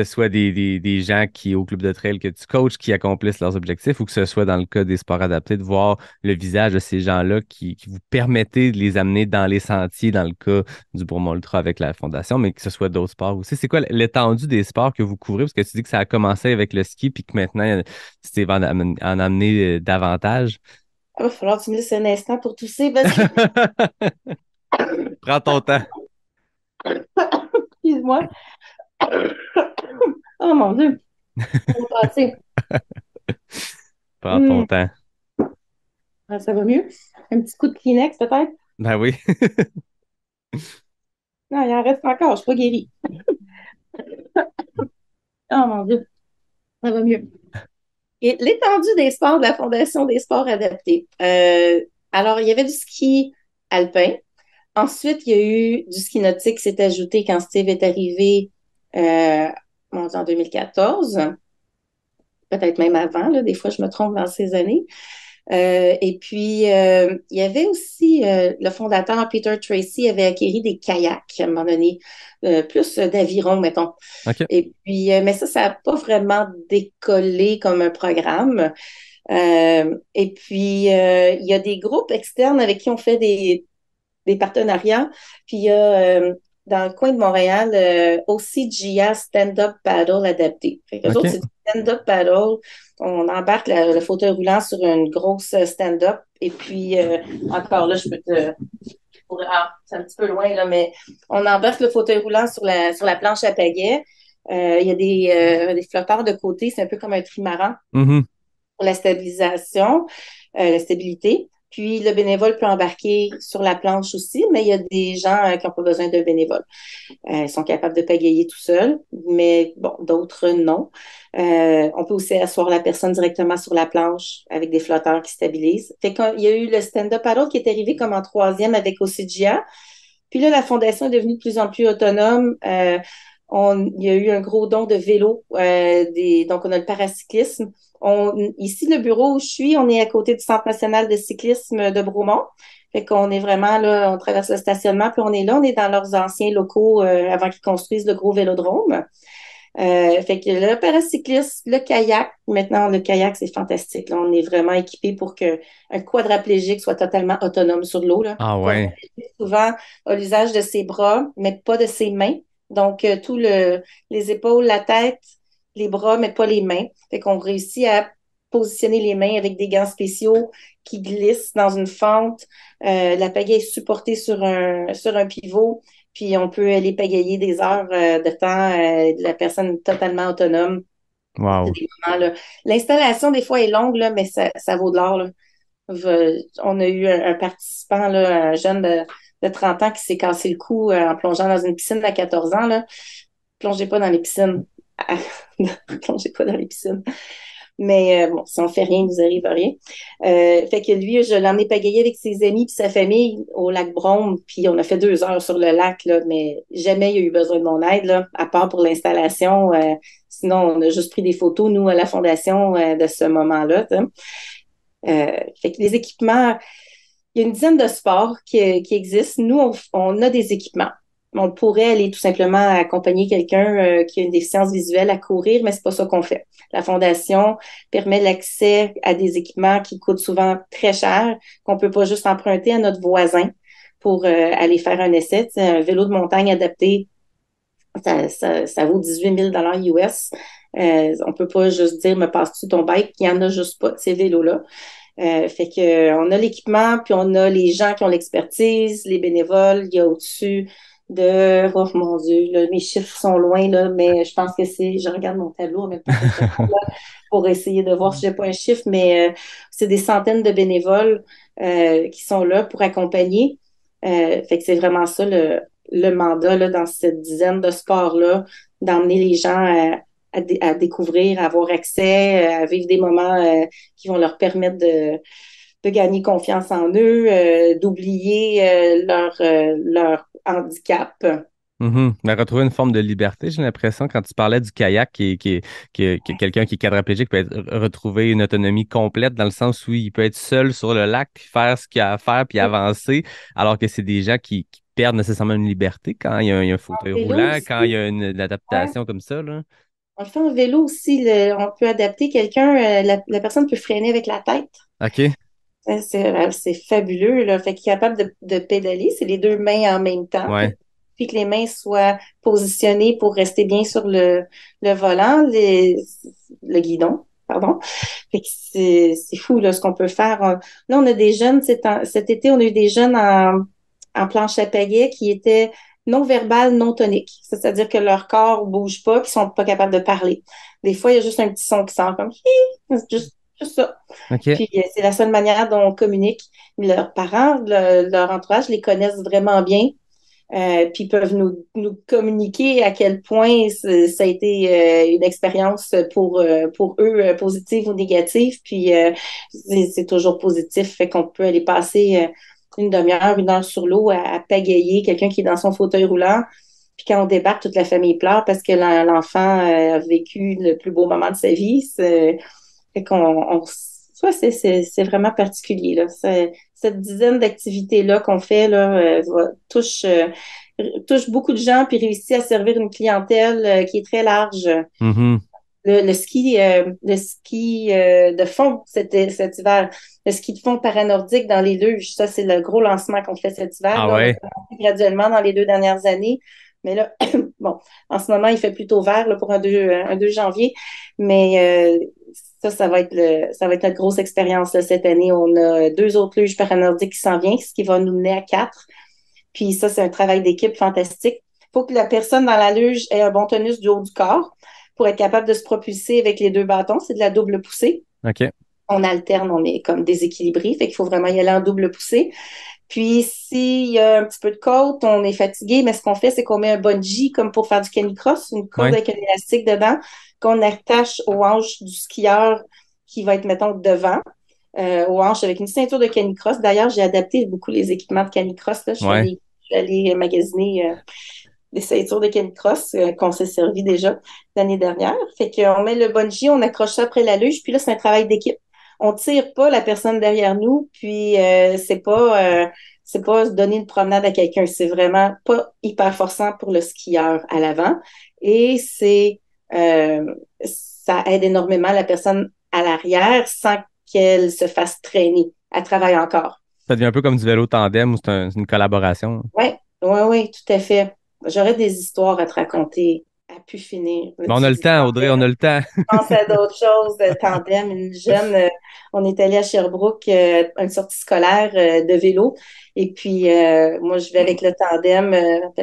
soit des gens qui, au club de trail que tu coaches, qui accomplissent leurs objectifs, ou que ce soit dans le cas des sports adaptés, de voir le visage de ces gens-là qui vous permettez de les amener dans les sentiers, dans le cas du Bromont Ultra avec la Fondation, mais que ce soit d'autres sports aussi. C'est quoi l'étendue des sports que vous couvrez? Parce que tu dis que ça a commencé avec le ski, puis que maintenant, Steve en amener davantage. Il va falloir que tu me laisses un instant pour tousser parce que, Prends ton temps. excuse-moi. Oh mon Dieu. Ça va passer. Prends ton Hmm. temps. Ah, ça va mieux? Un petit coup de Kleenex, peut-être? Ben oui. Non, il en reste encore. Je ne suis pas guérie. Oh mon Dieu. Ça va mieux. Et l'étendue des sports de la Fondation des sports adaptés. Alors, il y avait du ski alpin. Ensuite, il y a eu du ski nautique qui s'est ajouté quand Steve est arrivé en 2014, peut-être même avant, là, des fois je me trompe dans ces années. Et puis, il y avait aussi le fondateur Peter Tracy avait acquis des kayaks à un moment donné, plus d'aviron, mettons. OK. Et puis, mais ça n'a pas vraiment décollé comme un programme. Et puis, il y a des groupes externes avec qui on fait des partenariats. Puis il y a dans le coin de Montréal OCGA Stand-Up Paddle adapté. Fait qu'eux autres, OK. c'est du stand-up paddle. On embarque le fauteuil roulant sur une grosse stand-up. Et puis, encore là, c'est un petit peu loin, là, mais on embarque le fauteuil roulant sur la planche à pagaie. Il y a des flotteurs de côté, c'est un peu comme un trimaran Mhm. pour la stabilisation, la stabilité. Puis le bénévole peut embarquer sur la planche aussi, mais il y a des gens qui n'ont pas besoin d'un bénévole. Ils sont capables de pagayer tout seuls, mais bon, d'autres non. On peut aussi asseoir la personne directement sur la planche avec des flotteurs qui stabilisent. Fait qu'il y a eu le stand-up paddle qui est arrivé comme en troisième avec OCGA. Puis là, la fondation est devenue de plus en plus autonome. Il y a eu un gros don de vélos. Donc, on a le paracyclisme. Ici, le bureau où je suis, on est à côté du Centre national de cyclisme de Bromont. Fait qu'on est vraiment là, on traverse le stationnement, puis on est là, on est dans leurs anciens locaux avant qu'ils construisent le gros vélodrome. Fait que le paracyclisme, le kayak, maintenant le kayak, c'est fantastique. Là, on est vraiment équipé pour que un quadraplégique soit totalement autonome sur l'eau. Là. Ah ouais. Souvent, a l'usage de ses bras, mais pas de ses mains. Donc, les épaules, la tête, les bras, mais pas les mains. Fait qu'on réussit à positionner les mains avec des gants spéciaux qui glissent dans une fente. La pagaie est supportée sur un pivot, puis on peut aller pagayer des heures de temps. La personne est totalement autonome. Wow. Des moments, là. L'installation, des fois, est longue, là, mais ça vaut de l'or. Là. On a eu un participant, là, un jeune de 30 ans qui s'est cassé le cou en plongeant dans une piscine à 14 ans. Là. Plongez pas dans les piscines. Plongez pas dans les piscines. Mais bon, si on fait rien, il nous arrive rien. Fait que lui, je l'en ai pagayé avec ses amis puis sa famille au lac Brome, puis on a fait 2 heures sur le lac, là, mais jamais il a eu besoin de mon aide, là, à part pour l'installation. Sinon, on a juste pris des photos, nous, à la fondation, de ce moment-là. Fait que les équipements, il y a une dizaine de sports qui existent. Nous, on a des équipements. On pourrait aller tout simplement accompagner quelqu'un qui a une déficience visuelle à courir, mais c'est pas ça qu'on fait. La Fondation permet l'accès à des équipements qui coûtent souvent très cher, qu'on peut pas juste emprunter à notre voisin pour aller faire un essai. T'sais, un vélo de montagne adapté, ça vaut 18 000 US. On peut pas juste dire, me passes-tu ton bike? Il y en a juste pas de ces vélos-là. Fait que on a l'équipement, puis on a les gens qui ont l'expertise, les bénévoles. Il y a au-dessus de, oh mon Dieu, là, mes chiffres sont loin, là, mais je pense que je regarde mon tableau en même temps que je regarde, là, pour essayer de voir si j'ai pas un chiffre, mais c'est des centaines de bénévoles qui sont là pour accompagner. Fait que c'est vraiment ça le mandat là, dans cette dizaine de sports-là, d'emmener les gens à découvrir, à avoir accès, à vivre des moments qui vont leur permettre de gagner confiance en eux, d'oublier leur handicap. Mhm. Mais retrouver une forme de liberté, j'ai l'impression, quand tu parlais du kayak, qui quelqu'un qui est quadraplégique peut retrouver une autonomie complète dans le sens où il peut être seul sur le lac, puis faire ce qu'il a à faire, puis avancer, alors que c'est des gens qui perdent nécessairement une liberté quand il y a un fauteuil roulant, quand il y a une Ouais. adaptation comme ça, là. On le fait en vélo aussi. On peut adapter quelqu'un. La personne peut freiner avec la tête. OK. C'est fabuleux, là. Fait qu'il est capable de pédaler. C'est les deux mains en même temps. Ouais. Puis que les mains soient positionnées pour rester bien sur le volant, le guidon, pardon. Fait que c'est fou, là, ce qu'on peut faire. Là, on a des jeunes, cet été, on a eu des jeunes en planche à pagaie qui étaient non verbales, non toniques. C'est-à-dire que leur corps bouge pas, qu'ils sont pas capables de parler. Des fois, il y a juste un petit son qui sort comme hi, c'est juste ça. OK. Puis c'est la seule manière dont on communique. Leurs parents, leur entourage les connaissent vraiment bien. Puis peuvent nous communiquer à quel point ça a été une expérience pour eux positive ou négative. Puis c'est toujours positif, fait qu'on peut aller passer une demi-heure, 1 heure sur l'eau à pagayer quelqu'un qui est dans son fauteuil roulant. Puis quand on débarque, toute la famille pleure parce que l'enfant a vécu le plus beau moment de sa vie. Fait ça, c'est vraiment particulier, là. Cette dizaine d'activités-là qu'on fait, là, touche beaucoup de gens puis réussit à servir une clientèle qui est très large. Mhm. Le ski de fond cet hiver, le ski de fond paranordique dans les Luges, ça, c'est le gros lancement qu'on fait cet hiver. Ah Là, on a ouais. commencé graduellement dans les 2 dernières années. Mais là, bon, en ce moment, il fait plutôt vert là, pour un 2 janvier. Mais ça va être notre grosse expérience là, cette année. On a 2 autres luges paranordiques qui s'en viennent, ce qui va nous mener à 4. Puis ça, c'est un travail d'équipe fantastique. Il faut que la personne dans la luge ait un bon tonus du haut du corps pour être capable de se propulser avec les 2 bâtons. C'est de la double poussée. OK. On alterne, on est comme déséquilibré, fait qu'il faut vraiment y aller en double poussée. Puis, s'il y a un petit peu de côte, on est fatigué, mais ce qu'on fait, c'est qu'on met un bungee comme pour faire du canicross, une corde Ouais. avec un élastique dedans, qu'on attache aux hanches du skieur qui va être, mettons, devant, aux hanches avec une ceinture de canicross. D'ailleurs, j'ai adapté beaucoup les équipements de canicross, là. Ouais. Je suis allée magasiner des ceintures de canicross qu'on s'est servi déjà l'année dernière. Fait qu'on met le bungee, on accroche ça après la luge, puis là, c'est un travail d'équipe. On tire pas la personne derrière nous, puis c'est pas se donner une promenade à quelqu'un. C'est vraiment pas hyper forçant pour le skieur à l'avant. Et ça aide énormément la personne à l'arrière sans qu'elle se fasse traîner. Elle travaille encore. Ça devient un peu comme du vélo tandem ou c'est une collaboration. Oui, oui, oui, tout à fait. J'aurais des histoires à te raconter à pu finir. Mais on a le temps, Audrey, on a le temps. Pense à d'autres choses, tandem, une jeune, on est allé à Sherbrooke, une sortie scolaire de vélo, et puis moi je vais avec le tandem,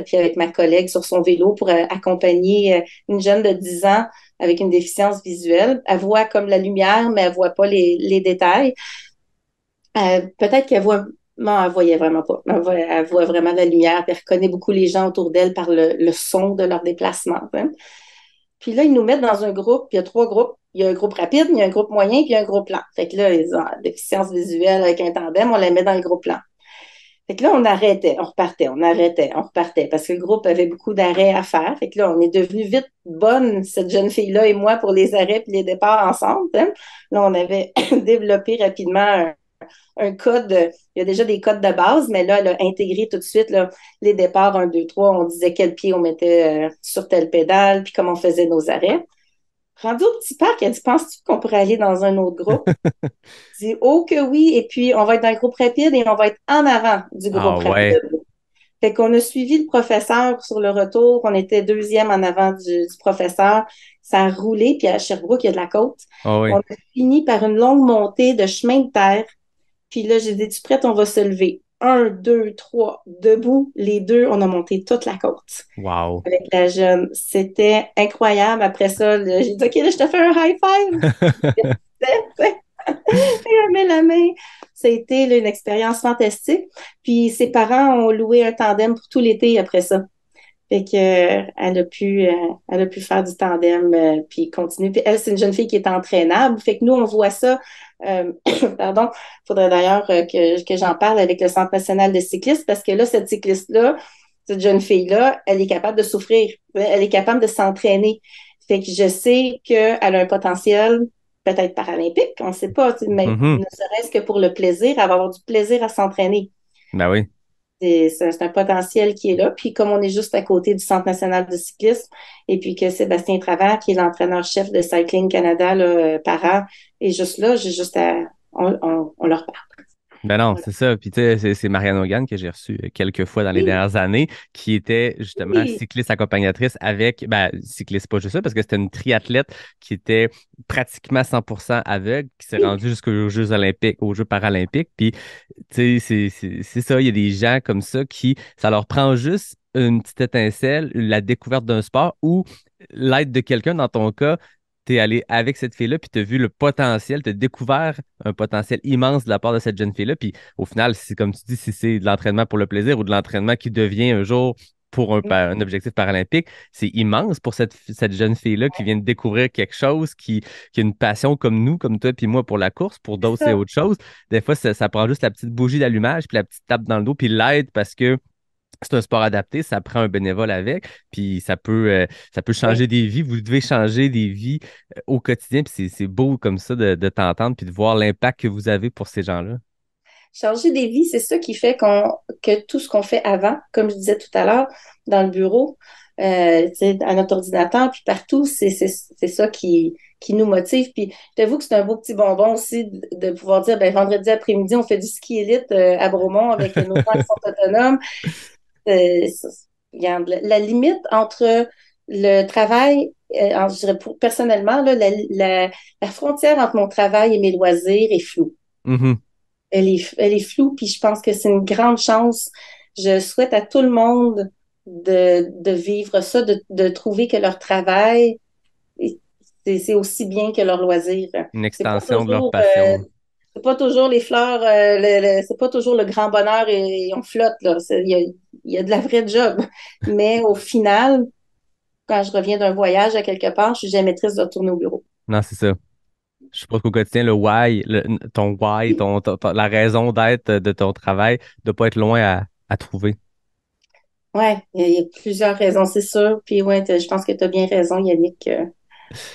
puis avec ma collègue sur son vélo pour accompagner une jeune de 10 ans avec une déficience visuelle. Elle voit comme la lumière, mais elle voit pas les détails. Peut-être qu'elle voit, non, elle voyait vraiment pas. Elle voit vraiment la lumière, puis elle reconnaît beaucoup les gens autour d'elle par le son de leur déplacement, hein. Puis là, ils nous mettent dans un groupe, puis il y a 3 groupes. Il y a un groupe rapide, il y a un groupe moyen, puis il y a un groupe lent. Fait que là, ils ont déficience visuelle avec un tandem, on la met dans le groupe lent. Fait que là, on arrêtait, on repartait, on arrêtait, on repartait, parce que le groupe avait beaucoup d'arrêts à faire. Fait que là, on est devenu vite bonne, cette jeune fille-là et moi, pour les arrêts puis les départs ensemble, hein. Là, on avait développé rapidement un code, il y a déjà des codes de base, mais là, elle a intégré tout de suite là, les départs 1, 2, 3. On disait quel pied on mettait sur telle pédale, puis comment on faisait nos arrêts. Rendu au petit parc, elle dit, penses-tu qu'on pourrait aller dans un autre groupe? Je dis, oh que oui, et puis on va être dans le groupe rapide et on va être en avant du Ah groupe ouais. rapide. Fait qu'on a suivi le professeur sur le retour, on était 2e en avant du professeur. Ça a roulé, puis à Sherbrooke, il y a de la côte. Ah oui. On a fini par une longue montée de chemin de terre. Puis là, j'ai dit, tu prête, on va se lever. 1, 2, 3, debout. Les 2, on a monté toute la côte Wow. avec la jeune. C'était incroyable. Après ça, là, j'ai dit, OK, là, je te fais un high five. Elle met la main. Ça a été là, une expérience fantastique. Puis ses parents ont loué un tandem pour tout l'été après ça. Fait que, elle a pu faire du tandem, puis continuer. Puis elle, c'est une jeune fille qui est entraînable. Fait que nous, on voit ça. Pardon, faudrait d'ailleurs que j'en parle avec le Centre national de cyclistes parce que là, cette cycliste-là, cette jeune fille-là, elle est capable de souffrir. Elle est capable de s'entraîner. Fait que je sais qu'elle a un potentiel peut-être paralympique, on ne sait pas, mais ne serait-ce que pour le plaisir, elle va avoir du plaisir à s'entraîner. Ben oui. C'est un potentiel qui est là. Puis comme on est juste à côté du Centre national de cyclisme, et puis que Sébastien Travers, qui est l'entraîneur-chef de Cycling Canada là, par an, est juste là, on leur parle. Ben non, Voilà. c'est ça. Puis tu sais, c'est Marianne Hogan que j'ai reçue quelques fois dans les dernières années, qui était justement Oui. cycliste accompagnatrice avec, ben, cycliste pas juste ça, parce que c'était une triathlète qui était pratiquement 100% aveugle, qui s'est rendue jusqu'aux Jeux olympiques, aux Jeux paralympiques. Puis tu sais, c'est ça, il y a des gens comme ça qui, ça leur prend juste une petite étincelle, la découverte d'un sport ou l'aide de quelqu'un, dans ton cas, t'es allé avec cette fille-là, puis t'as vu le potentiel, t'as découvert un potentiel immense de la part de cette jeune fille-là, puis au final, c'est comme tu dis, si c'est de l'entraînement pour le plaisir ou de l'entraînement qui devient un jour pour un objectif paralympique, c'est immense pour cette jeune fille-là qui vient de découvrir quelque chose, qui a une passion comme nous, comme toi puis moi pour la course, pour d'autres c'est Ça. autre chose. Des fois, ça prend juste la petite bougie d'allumage, puis la petite tape dans le dos, puis l'aide parce que c'est un sport adapté, ça prend un bénévole avec, puis ça peut changer Oui. des vies. Vous devez changer des vies au quotidien, puis c'est beau comme ça de t'entendre, puis de voir l'impact que vous avez pour ces gens-là. Changer des vies, c'est ça qui fait que tout ce qu'on fait avant, comme je disais tout à l'heure, dans le bureau, tu sais, à notre ordinateur, puis partout, c'est ça qui nous motive. Puis j'avoue que c'est un beau petit bonbon aussi de pouvoir dire, ben vendredi après-midi, on fait du ski élite à Bromont avec nos gens qui sont autonomes. Ça, regarde, la limite entre le travail, je dirais personnellement, là, la frontière entre mon travail et mes loisirs est floue. Mhm. Elle est floue, puis je pense que c'est une grande chance je souhaite à tout le monde de vivre ça, de trouver que leur travail, c'est aussi bien que leur loisir. Une C'est pas extension de leur toujours, passion. c'est pas toujours les fleurs, c'est pas toujours le grand bonheur et on flotte, là. Il y a de la vraie job. Mais au final, quand je reviens d'un voyage à quelque part, je suis jamais triste de retourner au bureau. Non, c'est ça. Je pense qu'au quotidien, le why, ton why, la raison d'être de ton travail, de pas être loin à trouver. Ouais, il y a plusieurs raisons, c'est sûr. Puis ouais, je pense que tu as bien raison, Yannick,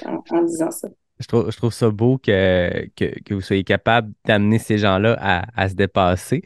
en disant ça. Je trouve ça beau que vous soyez capable d'amener ces gens-là à se dépasser.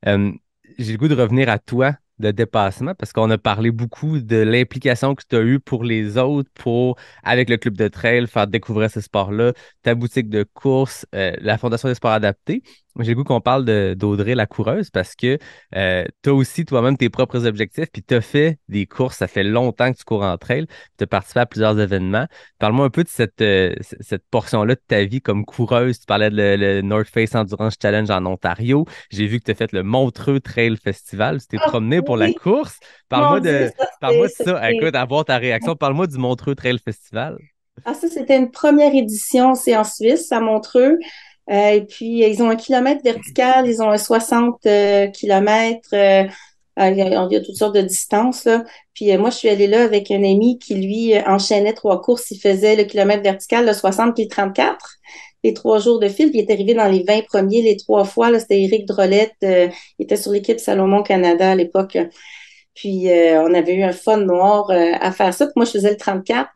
Euh, j'ai le goût de revenir à toi de dépassement parce qu'on a parlé beaucoup de l'implication que tu as eue pour les autres, pour, avec le club de trail, faire découvrir ce sport-là, ta boutique de course, la Fondation des sports adaptés. Moi, j'ai le goût qu'on parle d'Audrey la coureuse parce que tu as aussi toi-même tes propres objectifs, puis tu as fait des courses, ça fait longtemps que tu cours en trail, tu as participé à plusieurs événements. Parle-moi un peu de cette portion-là de ta vie comme coureuse. Tu parlais de le North Face Endurance Challenge en Ontario. J'ai vu que tu as fait le Montreux Trail Festival. Tu t'es Ah promené pour la oui, course. mon Dieu, Parle-moi de ça. Écoute, à voir ta réaction. Parle-moi du Montreux Trail Festival. ça, c'était une première édition, c'est en Suisse, à Montreux. Et puis, ils ont un kilomètre vertical, ils ont un 60 kilomètres. Il y a toutes sortes de distances, là. Puis moi, je suis allée là avec un ami qui, lui, enchaînait 3 courses. Il faisait le kilomètre vertical, le 60 puis le 34, les 3 jours de fil. Puis il est arrivé dans les 20 premiers les 3 fois. Là, c'était Éric Drolette. Il était sur l'équipe Salomon Canada à l'époque. Puis on avait eu un fun noir à faire ça. Puis moi, je faisais le 34.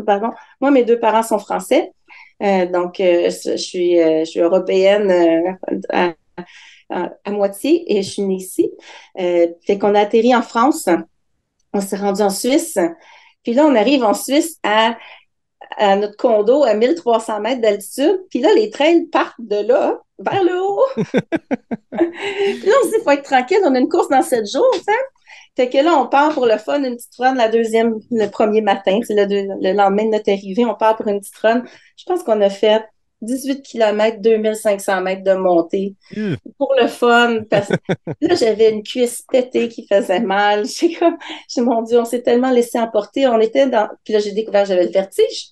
Pardon. Moi, mes 2 parents sont français. Donc, je suis européenne à moitié et je suis née ici. Fait qu'on a atterri en France. On s'est rendu en Suisse. Puis là, on arrive en Suisse à notre condo à 1300 mètres d'altitude. Puis là, les trails partent de là vers le haut. Puis là, on se dit, il faut être tranquille. On a une course dans 7 jours, ça. Fait que là, on part pour le fun, une petite run le premier matin, c'est le lendemain de notre arrivée, on part pour une petite run. Je pense qu'on a fait 18 km, 2500 mètres de montée pour le fun, parce que là, j'avais une cuisse pétée qui faisait mal. Mon Dieu, on s'est tellement laissé emporter. Puis là, j'ai découvert que j'avais le vertige.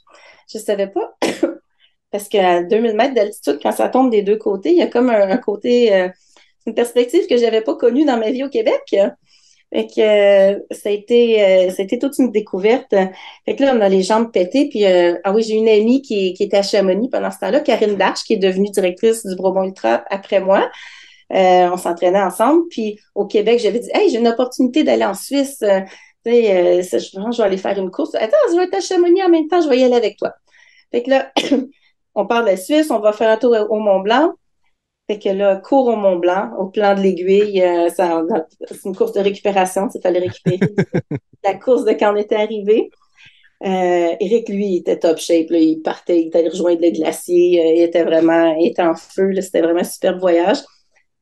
Je savais pas. Parce qu'à 2000 mètres d'altitude, quand ça tombe des deux côtés, il y a comme un côté, une perspective que j'avais pas connue dans ma vie au Québec. Fait que ça a été toute une découverte. Fait que là, on a les jambes pétées. Puis, ah oui, j'ai une amie qui était à Chamonix pendant ce temps-là, Karine Darche, qui est devenue directrice du Bromont Ultra après moi. On s'entraînait ensemble. Puis, au Québec, j'avais dit, hey, j'ai une opportunité d'aller en Suisse. Tu sais, je vais aller faire une course. Attends, je vais être à Chamonix en même temps, je vais y aller avec toi. Fait que là, on part de la Suisse, on va faire un tour au Mont-Blanc. Fait que là, cours au Mont-Blanc, au plan de l'Aiguille, c'est une course de récupération, il fallait récupérer la course de quand on était arrivé. Éric, lui, il était top shape, là, il partait, il était allé rejoindre le glacier, il était en feu, là, c'était vraiment un super voyage.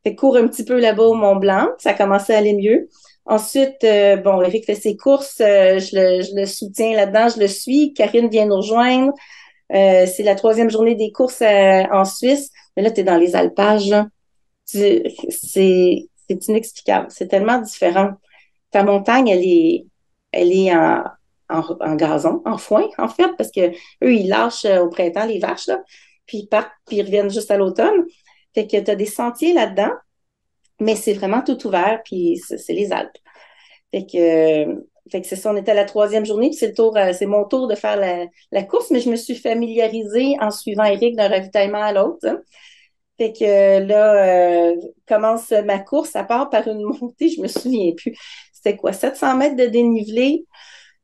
Fait que cours un petit peu là-bas au Mont-Blanc, ça commençait à aller mieux. Ensuite, bon, Éric fait ses courses, je le soutiens là-dedans, je le suis. Karine vient nous rejoindre. C'est la 3e journée des courses en Suisse. Mais là, tu es dans les alpages. Là. C'est inexplicable. C'est tellement différent. Ta montagne, elle est en gazon, en foin, en fait, parce que eux, ils lâchent au printemps les vaches, là, puis ils partent, puis ils reviennent juste à l'automne. Fait que tu as des sentiers là-dedans, mais c'est vraiment tout ouvert, puis c'est les Alpes. Fait que c'est ça, on était à la 3e journée, puis c'est mon tour de faire la course, mais je me suis familiarisée en suivant Éric d'un ravitaillement à l'autre. Hein. Fait que là, commence ma course, ça part par une montée, je me souviens plus. C'était quoi, 700 mètres de dénivelé,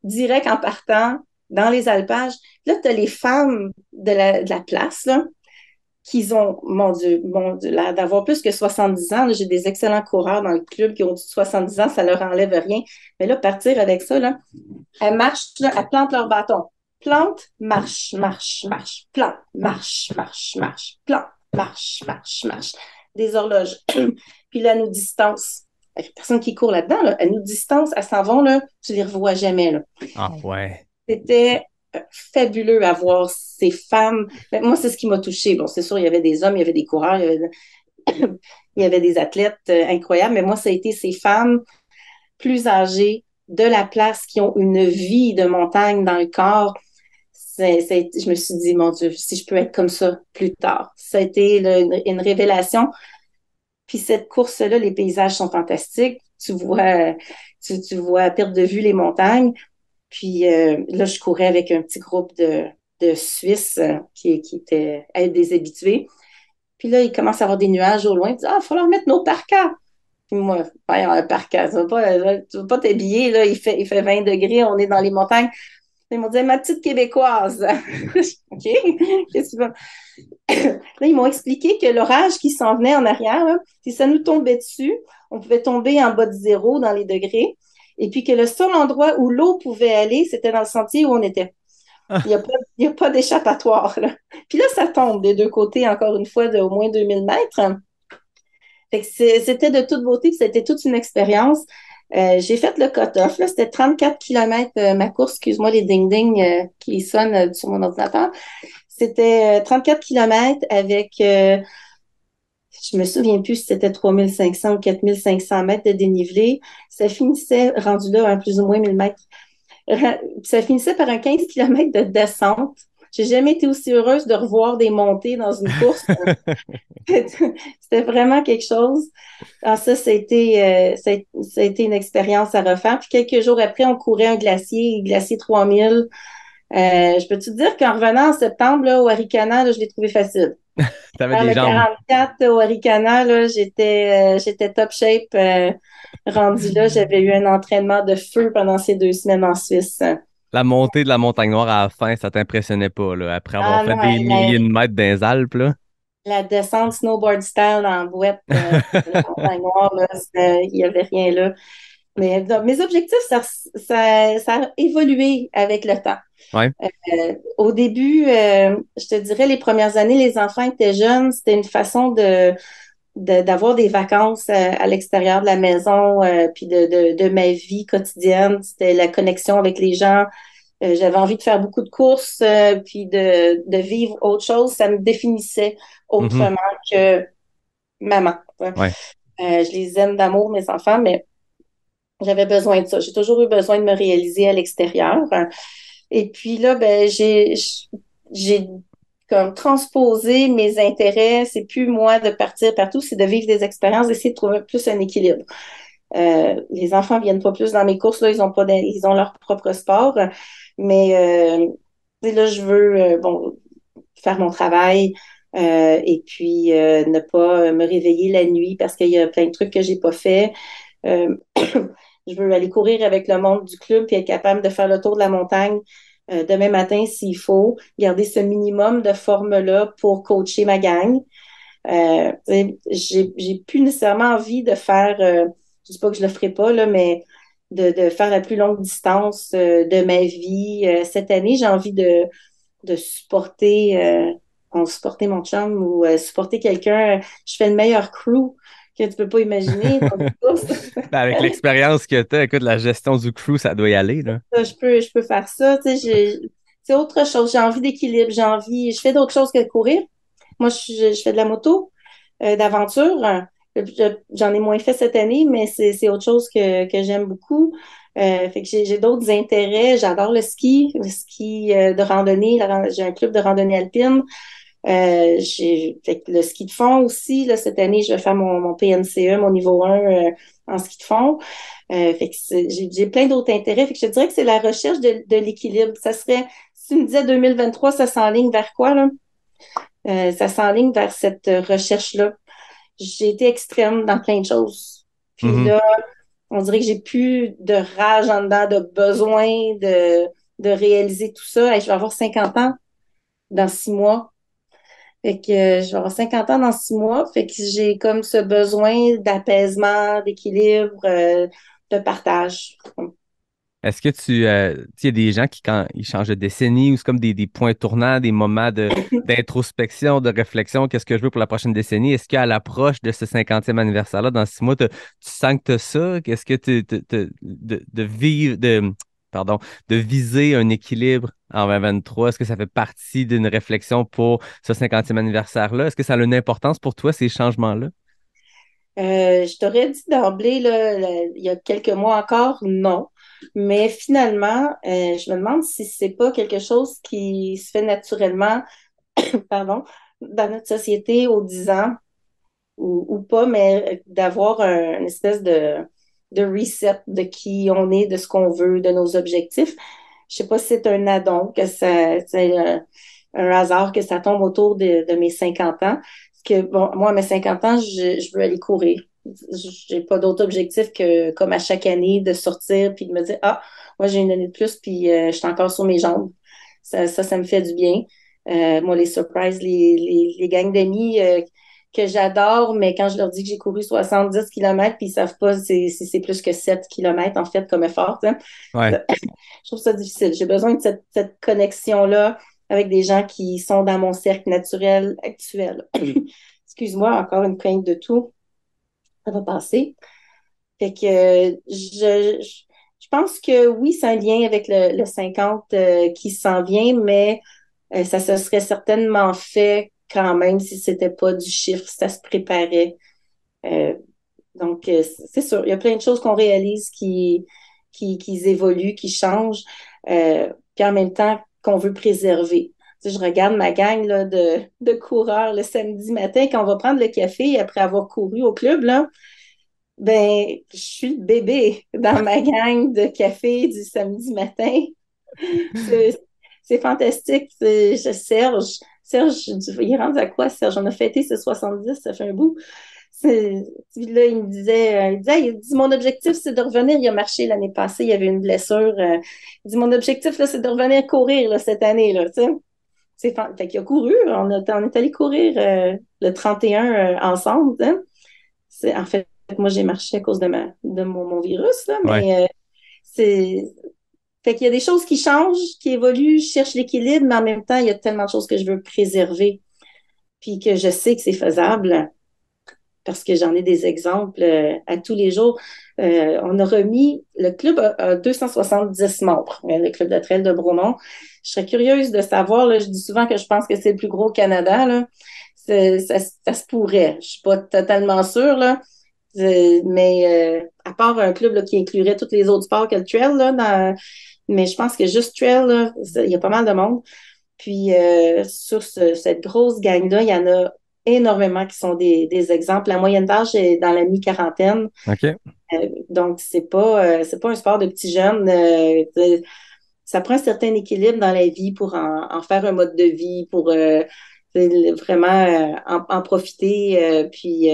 direct en partant, dans les alpages. Là, tu as les femmes de la place, là, qui ont, mon Dieu, l'air d'avoir plus que 70 ans. Là, j'ai des excellents coureurs dans le club qui ont du 70 ans, ça leur enlève rien. Mais là, partir avec ça, là, elles marchent, là, elles plantent leur bâton. Plante, marche, marche, marche. Plante, marche, marche, marche. Plante, marche, marche, marche. Des horloges. Puis là, elles nous distancent. Il y a personne qui court là-dedans, là. Elles nous distancent, elles s'en vont, là, tu les revois jamais, là. Ah ouais. C'était fabuleux à voir ces femmes. Mais moi, c'est ce qui m'a touchée. Bon, c'est sûr, il y avait des hommes, il y avait des coureurs, Il y avait des athlètes incroyables, mais moi, ça a été ces femmes plus âgées de la place qui ont une vie de montagne dans le corps. Je me suis dit, mon Dieu, si je peux être comme ça plus tard. Ça a été là, une révélation. Puis cette course-là, les paysages sont fantastiques. Tu vois à perte de vue les montagnes. Puis là, je courais avec un petit groupe de Suisses qui étaient des habitués. Puis là, il commence à avoir des nuages au loin. Il dit, il va falloir mettre nos parkas. Puis moi, ouais, un parka, tu vas pas t'habiller, là, il fait 20 degrés, on est dans les montagnes. Ils m'ont dit, ma petite Québécoise. OK, qu'est-ce que tu veux? Là, ils m'ont expliqué que l'orage qui s'en venait en arrière, là, si ça nous tombait dessus, on pouvait tomber en bas de zéro dans les degrés. Et puis que le seul endroit où l'eau pouvait aller, c'était dans le sentier où on était. Il y a pas d'échappatoire, là. Puis là, ça tombe des deux côtés, encore une fois, de au moins 2000 mètres. Fait que c'était de toute beauté, puis c'était toute une expérience. J'ai fait le cut-off, là, c'était 34 km ma course, excuse-moi les ding-ding qui sonnent sur mon ordinateur. C'était 34 km avec, je me souviens plus si c'était 3500 ou 4500 mètres de dénivelé. Ça finissait, rendu là, plus ou moins 1000 mètres. Ça finissait par un 15 km de descente. J'ai jamais été aussi heureuse de revoir des montées dans une course. C'était vraiment quelque chose. Alors ça a été une expérience à refaire. Puis quelques jours après, on courait un glacier 3000. Je peux te dire qu'en revenant en septembre, là, au Arikana, là, je l'ai trouvé facile. T'avais des jambes. 44 au Arikana, là, j'étais top shape. Rendu là, j'avais eu un entraînement de feu pendant ces 2 semaines en Suisse. La montée de la Montagne Noire à la fin, ça t'impressionnait pas, là, après avoir fait Non, des milliers de mètres dans les Alpes, là? La descente snowboard style en boîte de la Montagne Noire, là, il n'y avait rien là. Mais donc, mes objectifs, ça a évolué avec le temps. Ouais. Au début, je te dirais, les premières années, les enfants étaient jeunes, c'était une façon d'avoir des vacances à l'extérieur de la maison, puis de ma vie quotidienne. C'était la connexion avec les gens. J'avais envie de faire beaucoup de courses, puis de vivre autre chose. Ça me définissait autrement que maman. Ouais. Je les aime d'amour, mes enfants, mais j'avais besoin de ça. J'ai toujours eu besoin de me réaliser à l'extérieur. Et puis là, ben, j'ai comme transposé mes intérêts. C'est plus moi de partir partout, c'est de vivre des expériences, d'essayer de trouver plus un équilibre. Les enfants viennent pas plus dans mes courses, là, ils ont leur propre sport. Mais là, je veux faire mon travail et puis ne pas me réveiller la nuit parce qu'il y a plein de trucs que j'ai pas fait. Je veux aller courir avec le monde du club puis être capable de faire le tour de la montagne demain matin s'il faut, garder ce minimum de forme-là pour coacher ma gang. J'ai plus nécessairement envie de faire, je dis pas que je le ferai pas, là, mais de faire la plus longue distance de ma vie. Cette année, j'ai envie de supporter mon chum ou supporter quelqu'un. Je fais le meilleur crew que tu peux pas imaginer. Avec l'expérience que tu as, écoute, la gestion du crew, ça doit y aller, là. Je peux faire ça. C'est autre chose. J'ai envie d'équilibre. Je fais d'autres choses que de courir. Moi, je fais de la moto, d'aventure. J'en ai moins fait cette année, mais c'est autre chose que j'aime beaucoup. Fait que j'ai d'autres intérêts. J'adore le ski de randonnée. J'ai un club de randonnée alpine. Fait que le ski de fond aussi. Là, cette année, je vais faire mon PNCE, mon niveau 1 en ski de fond. Fait que j'ai plein d'autres intérêts. Fait que je te dirais que c'est la recherche de l'équilibre. Ça serait, si tu me disais 2023, ça s'enligne vers quoi, là? Ça s'enligne vers cette recherche-là. J'ai été extrême dans plein de choses. Puis là, on dirait que j'ai plus de rage en dedans, de besoin de réaliser tout ça. Et je vais avoir 50 ans dans 6 mois. Fait que je vais avoir 50 ans dans 6 mois. Fait que j'ai comme ce besoin d'apaisement, d'équilibre, de partage. Est-ce que il y a des gens qui, quand ils changent de décennie, ou c'est comme des points tournants, des moments d'introspection, de réflexion, qu'est-ce que je veux pour la prochaine décennie? Est-ce qu'à l'approche de ce 50e anniversaire-là, dans 6 mois, tu sens que tu as ça? Qu'est-ce que de vivre, pardon, de viser un équilibre en 2023? Est-ce que ça fait partie d'une réflexion pour ce 50e anniversaire-là? Est-ce que ça a une importance pour toi, ces changements-là? Je t'aurais dit d'emblée, là, il y a quelques mois encore, non. Mais finalement, je me demande si c'est pas quelque chose qui se fait naturellement, pardon, dans notre société aux 10 ans ou pas, mais d'avoir une espèce de reset de qui on est, de ce qu'on veut, de nos objectifs. Je sais pas si c'est un addon, que c'est un hasard que ça tombe autour de mes 50 ans. Parce que, bon, moi, à mes 50 ans, je veux aller courir. J'ai pas d'autre objectif que, comme à chaque année, de sortir puis de me dire, ah, moi, j'ai une année de plus puis je suis encore sur mes jambes. Ça me fait du bien. Moi, les surprises, les gangs d'amis que j'adore, mais quand je leur dis que j'ai couru 70 kilomètres puis ils savent pas si c'est plus que 7 kilomètres, en fait, comme effort, hein, Ouais. je trouve ça difficile. J'ai besoin de cette connexion-là avec des gens qui sont dans mon cercle naturel actuel. Excuse-moi, encore une crainte de tout. Ça va passer. Fait que je pense que oui, c'est un lien avec le 50 qui s'en vient, mais ça se serait certainement fait quand même si c'était pas du chiffre, ça se préparait. Euh, donc, c'est sûr, il y a plein de choses qu'on réalise qui évoluent, qui changent, puis en même temps qu'on veut préserver. Tu sais, je regarde ma gang là, de coureurs le samedi matin, quand on va prendre le café après avoir couru au club, là, ben, je suis le bébé dans ma gang de café du samedi matin. C'est, c'est fantastique. Serge, il rentre à quoi, Serge? On a fêté ses 70, ça fait un bout. Là, il dit, mon objectif, c'est de revenir. Il a marché l'année passée, il y avait une blessure. Il dit, mon objectif, là, c'est de revenir courir là, cette année. Là, tu sais. Fait qu'il a couru. On est allé courir le 31 ensemble. Hein. En fait, moi, j'ai marché à cause de mon virus, là, Ouais. mais c'est. Fait qu'il y a des choses qui changent, qui évoluent, je cherche l'équilibre, mais en même temps, il y a tellement de choses que je veux préserver, puis que je sais que c'est faisable parce que j'en ai des exemples à tous les jours. On a remis, le club a 270 membres, le club de trail de Bromont. Je serais curieuse de savoir, là, je dis souvent que je pense que c'est le plus gros au Canada, là. Ça se pourrait. Je suis pas totalement sûre, là. Mais à part un club là, qui inclurait tous les autres sports que le trail, là, mais je pense que juste trail, là, il y a pas mal de monde. Puis sur cette grosse gang-là, il y en a énormément qui sont des exemples. La moyenne d'âge est dans la mi-quarantaine. OK. Donc, c'est pas un sport de petits jeunes. Ça prend un certain équilibre dans la vie pour en faire un mode de vie, pour vraiment en profiter. Puis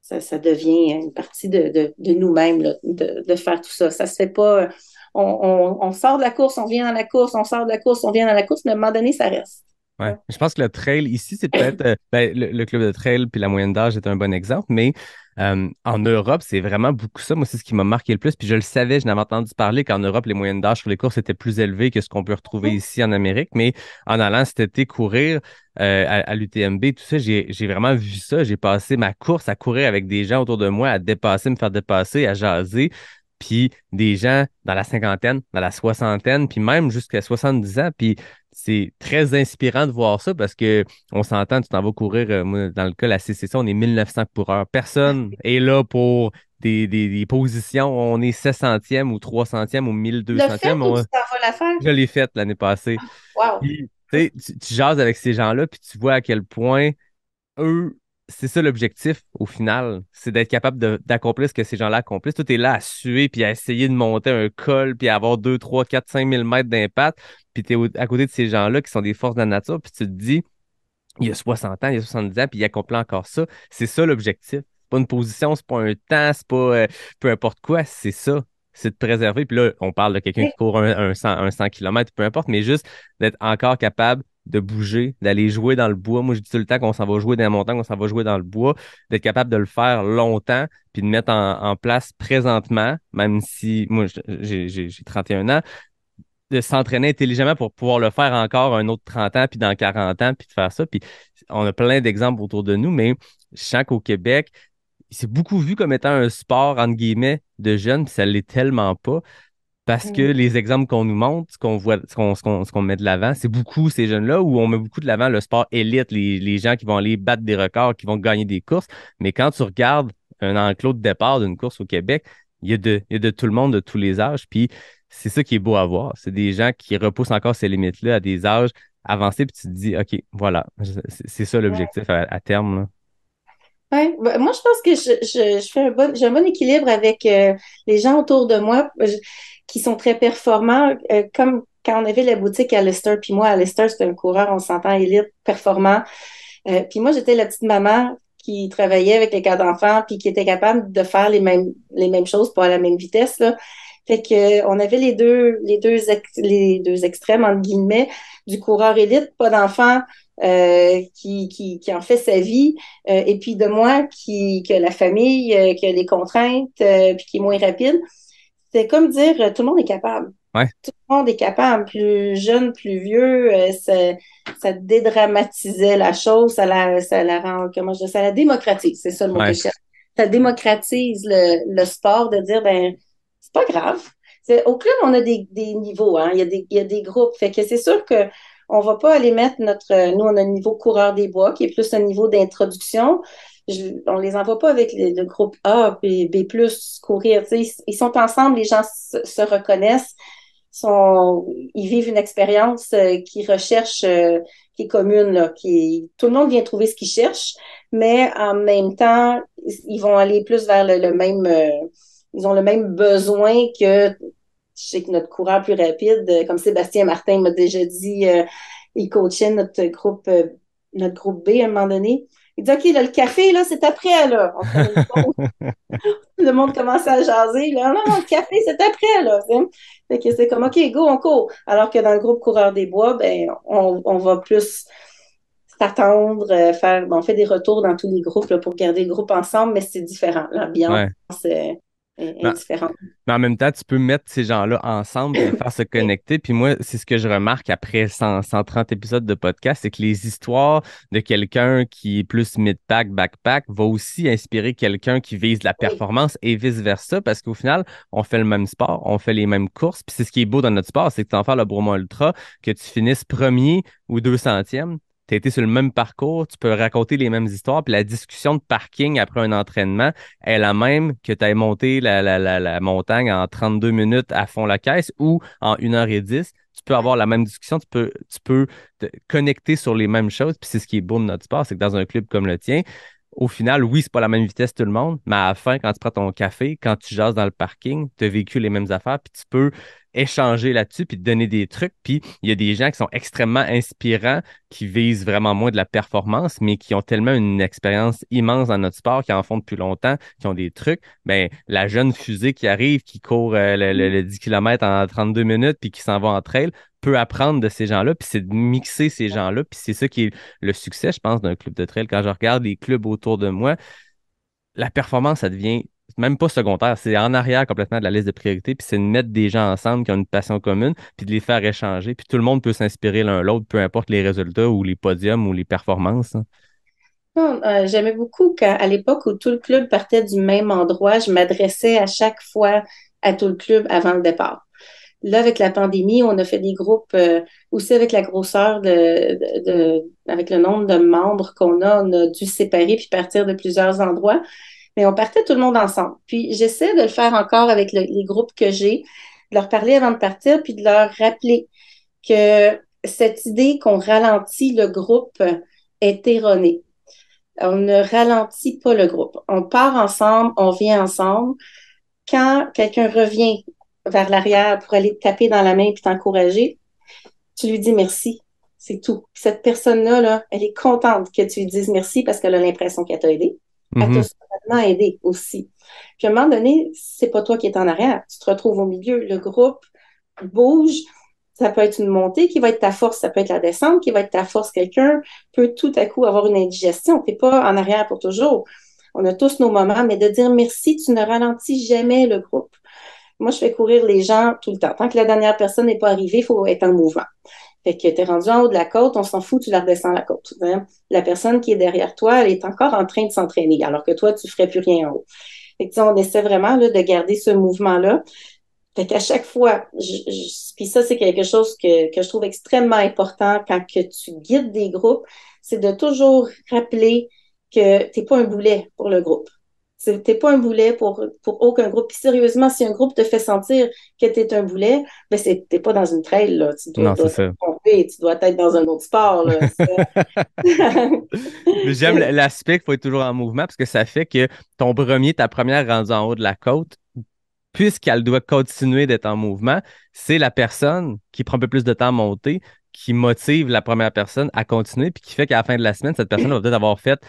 ça devient une partie de nous-mêmes là, de faire tout ça. Ça se fait pas. On sort de la course, on vient dans la course, on sort de la course, on vient dans la course, mais à un moment donné, ça reste. Ouais. Je pense que le trail ici, c'est peut-être le club de trail puis la moyenne d'âge est un bon exemple, mais en Europe, c'est vraiment beaucoup ça. Moi, c'est ce qui m'a marqué le plus. Puis je le savais, je n'avais entendu parler qu'en Europe, les moyennes d'âge sur les courses étaient plus élevées que ce qu'on peut retrouver ici en Amérique. Mais en allant cet été courir à l'UTMB, tout ça, j'ai vraiment vu ça. J'ai passé ma course à courir avec des gens autour de moi, à dépasser, me faire dépasser, à jaser. Puis des gens dans la cinquantaine, dans la soixantaine, puis même jusqu'à 70 ans. Puis c'est très inspirant de voir ça parce que on s'entend, tu t'en vas courir, moi, dans le cas de la CCC, on est 1900 coureurs. Personne est là pour des positions. On est 700e ou 300e ou Le fait 1200e. ou tu t'en vas la faire? Je l'ai faite l'année passée. Wow. Puis, tu sais, tu jases avec ces gens-là, puis tu vois à quel point eux, c'est ça l'objectif au final, c'est d'être capable d'accomplir ce que ces gens-là accomplissent. Tout est là à suer, puis à essayer de monter un col, puis à avoir 2, 3, 4, 5 000 mètres d'impact, puis tu es à côté de ces gens-là qui sont des forces de la nature, puis tu te dis, il y a 60 ans, il y a 70 ans, puis il accomplit encore ça. C'est ça l'objectif. C'est pas une position, c'est pas un temps, c'est pas peu importe quoi, c'est ça. C'est de préserver. Puis là, on parle de quelqu'un qui court un 100 km, peu importe, mais juste d'être encore capable de bouger, d'aller jouer dans le bois. Moi, je dis tout le temps qu'on s'en va jouer dans la montagne, qu'on s'en va jouer dans le bois, d'être capable de le faire longtemps, puis de mettre en place présentement, même si moi, j'ai 31 ans, de s'entraîner intelligemment pour pouvoir le faire encore un autre 30 ans, puis dans 40 ans, puis de faire ça. Puis on a plein d'exemples autour de nous, mais je sens qu'au Québec, c'est beaucoup vu comme étant un sport, entre guillemets, de jeunes, puis ça l'est tellement pas. Parce que les exemples qu'on nous montre, ce qu'on voit, ce qu'on met de l'avant, c'est beaucoup ces jeunes-là où on met beaucoup de l'avant le sport élite, les gens qui vont aller battre des records, qui vont gagner des courses. Mais quand tu regardes un enclos de départ d'une course au Québec, il y a de tout le monde, de tous les âges. Puis c'est ça qui est beau à voir. C'est des gens qui repoussent encore ces limites-là à des âges avancés. Puis tu te dis, OK, voilà, c'est ça l'objectif à terme, là. Ouais, ben, moi, je pense que je fais j'ai un bon équilibre avec les gens autour de moi qui sont très performants. Comme quand on avait la boutique à Leicester, puis moi, à Leicester, c'était un coureur, on s'entend, élite, performant. Puis moi, j'étais la petite maman qui travaillait avec les cas d'enfants, puis qui était capable de faire les mêmes choses, pas à la même vitesse, là. Fait que on avait les deux extrêmes, entre guillemets, du coureur élite, pas d'enfant, qui en fait sa vie, et puis de moi qui a la famille, qui a les contraintes, puis qui est moins rapide. C'est comme dire tout le monde est capable. Ouais, Tout le monde est capable, plus jeune, plus vieux, ça dédramatisait la chose, ça la rend, comment je dis, ça la démocratise, c'est ça le mot que ouais, je cherche. Ça démocratise le sport de dire, ben, c'est pas grave. Au club, on a des niveaux, hein. Il y a des groupes. Fait que c'est sûr que on va pas aller mettre nous, on a le niveau coureur des bois, qui est plus un niveau d'introduction. On les envoie pas avec le groupe A, B+, courir. Tu sais, ils sont ensemble, les gens se reconnaissent, ils vivent une expérience qu'ils recherchent, qui est commune, là, tout le monde vient trouver ce qu'il cherche, mais en même temps, ils vont aller plus vers le même, ils ont le même besoin que, je sais que notre coureur plus rapide, comme Sébastien Martin m'a déjà dit, il coachait notre groupe B à un moment donné. Il dit, OK, là, le café, là, c'est après, là. On prenait une pause. Le monde commençait à jaser, là. Non, non, le café, c'est après, là. Fait que c'est comme, OK, go, on court. Alors que dans le groupe Coureur des Bois, ben, on va plus s'attendre, on fait des retours dans tous les groupes, là, pour garder le groupe ensemble, mais c'est différent. L'ambiance ouais. est différente. Mais en même temps, tu peux mettre ces gens-là ensemble et les faire se connecter. Puis moi, c'est ce que je remarque après 130 épisodes de podcast, c'est que les histoires de quelqu'un qui est plus mid-pack, backpack va aussi inspirer quelqu'un qui vise la Oui, performance et vice-versa parce qu'au final, on fait le même sport, on fait les mêmes courses. Puis c'est ce qui est beau dans notre sport, c'est que tu en fais le Bromont Ultra, que tu finisses premier ou 200e. Tu as été sur le même parcours, tu peux raconter les mêmes histoires, puis la discussion de parking après un entraînement est la même que tu aies monté la montagne en 32 minutes à fond la caisse ou en 1h10. Tu peux avoir la même discussion, tu peux te connecter sur les mêmes choses. Puis c'est ce qui est beau de notre sport, c'est que dans un club comme le tien, au final, oui, c'est pas la même vitesse tout le monde, mais à la fin, quand tu prends ton café, quand tu jases dans le parking, tu as vécu les mêmes affaires, puis tu peux échanger là-dessus, puis te donner des trucs. Puis il y a des gens qui sont extrêmement inspirants, qui visent vraiment moins de la performance, mais qui ont tellement une expérience immense dans notre sport, qui en font depuis longtemps, qui ont des trucs. Ben, la jeune fusée qui arrive, qui court le 10 km en 32 minutes, puis qui s'en va en trail, peut apprendre de ces gens-là, puis c'est de mixer ces gens-là, puis c'est ça qui est le succès, je pense, d'un club de trail. Quand je regarde les clubs autour de moi, la performance, ça devient même pas secondaire, c'est en arrière complètement de la liste de priorités, puis c'est de mettre des gens ensemble qui ont une passion commune, puis de les faire échanger, puis tout le monde peut s'inspirer l'un l'autre, peu importe les résultats ou les podiums ou les performances, hein. non, j'aimais beaucoup à l'époque où tout le club partait du même endroit, je m'adressais à chaque fois à tout le club avant le départ. Là, avec la pandémie, on a fait des groupes, aussi avec la grosseur avec le nombre de membres qu'on a, on a dû se séparer puis partir de plusieurs endroits. Mais on partait tout le monde ensemble. Puis j'essaie de le faire encore avec les groupes que j'ai, de leur parler avant de partir, puis de leur rappeler que cette idée qu'on ralentit le groupe est erronée. On ne ralentit pas le groupe. On part ensemble, on vient ensemble. Quand quelqu'un revient vers l'arrière pour aller te taper dans la main puis t'encourager, tu lui dis merci. C'est tout. Puis cette personne-là, là, elle est contente que tu lui dises merci parce qu'elle a l'impression qu'elle t'a aidé. Elle t'a Mhm. certainement aidé aussi. Puis à un moment donné, c'est pas toi qui es en arrière. Tu te retrouves au milieu. Le groupe bouge. Ça peut être une montée qui va être ta force. Ça peut être la descente qui va être ta force. Quelqu'un peut tout à coup avoir une indigestion. T'es pas en arrière pour toujours. On a tous nos moments, mais de dire merci, tu ne ralentis jamais le groupe. Moi, je fais courir les gens tout le temps. Tant que la dernière personne n'est pas arrivée, il faut être en mouvement. Fait que tu es rendu en haut de la côte, on s'en fout, tu la redescends la côte. Hein? La personne qui est derrière toi, elle est encore en train de s'entraîner, alors que toi, tu ferais plus rien en haut. Fait que, on essaie vraiment là, de garder ce mouvement-là. Fait qu'à chaque fois, puis ça, c'est quelque chose que je trouve extrêmement important quand que tu guides des groupes, c'est de toujours rappeler que t'es pas un boulet pour le groupe. T'es pas un boulet pour aucun groupe. Puis sérieusement, si un groupe te fait sentir que t'es un boulet, ben t'es pas dans une trail, là. Non, c'est Dois te ça. tromper, tu dois être dans un autre sport, là. Mais j'aime l'aspect qu'il faut être toujours en mouvement parce que ça fait que ta première rendue en haut de la côte, puisqu'elle doit continuer d'être en mouvement, c'est la personne qui prend un peu plus de temps à monter, qui motive la première personne à continuer, puis qui fait qu'à la fin de la semaine, cette personne va peut-être avoir fait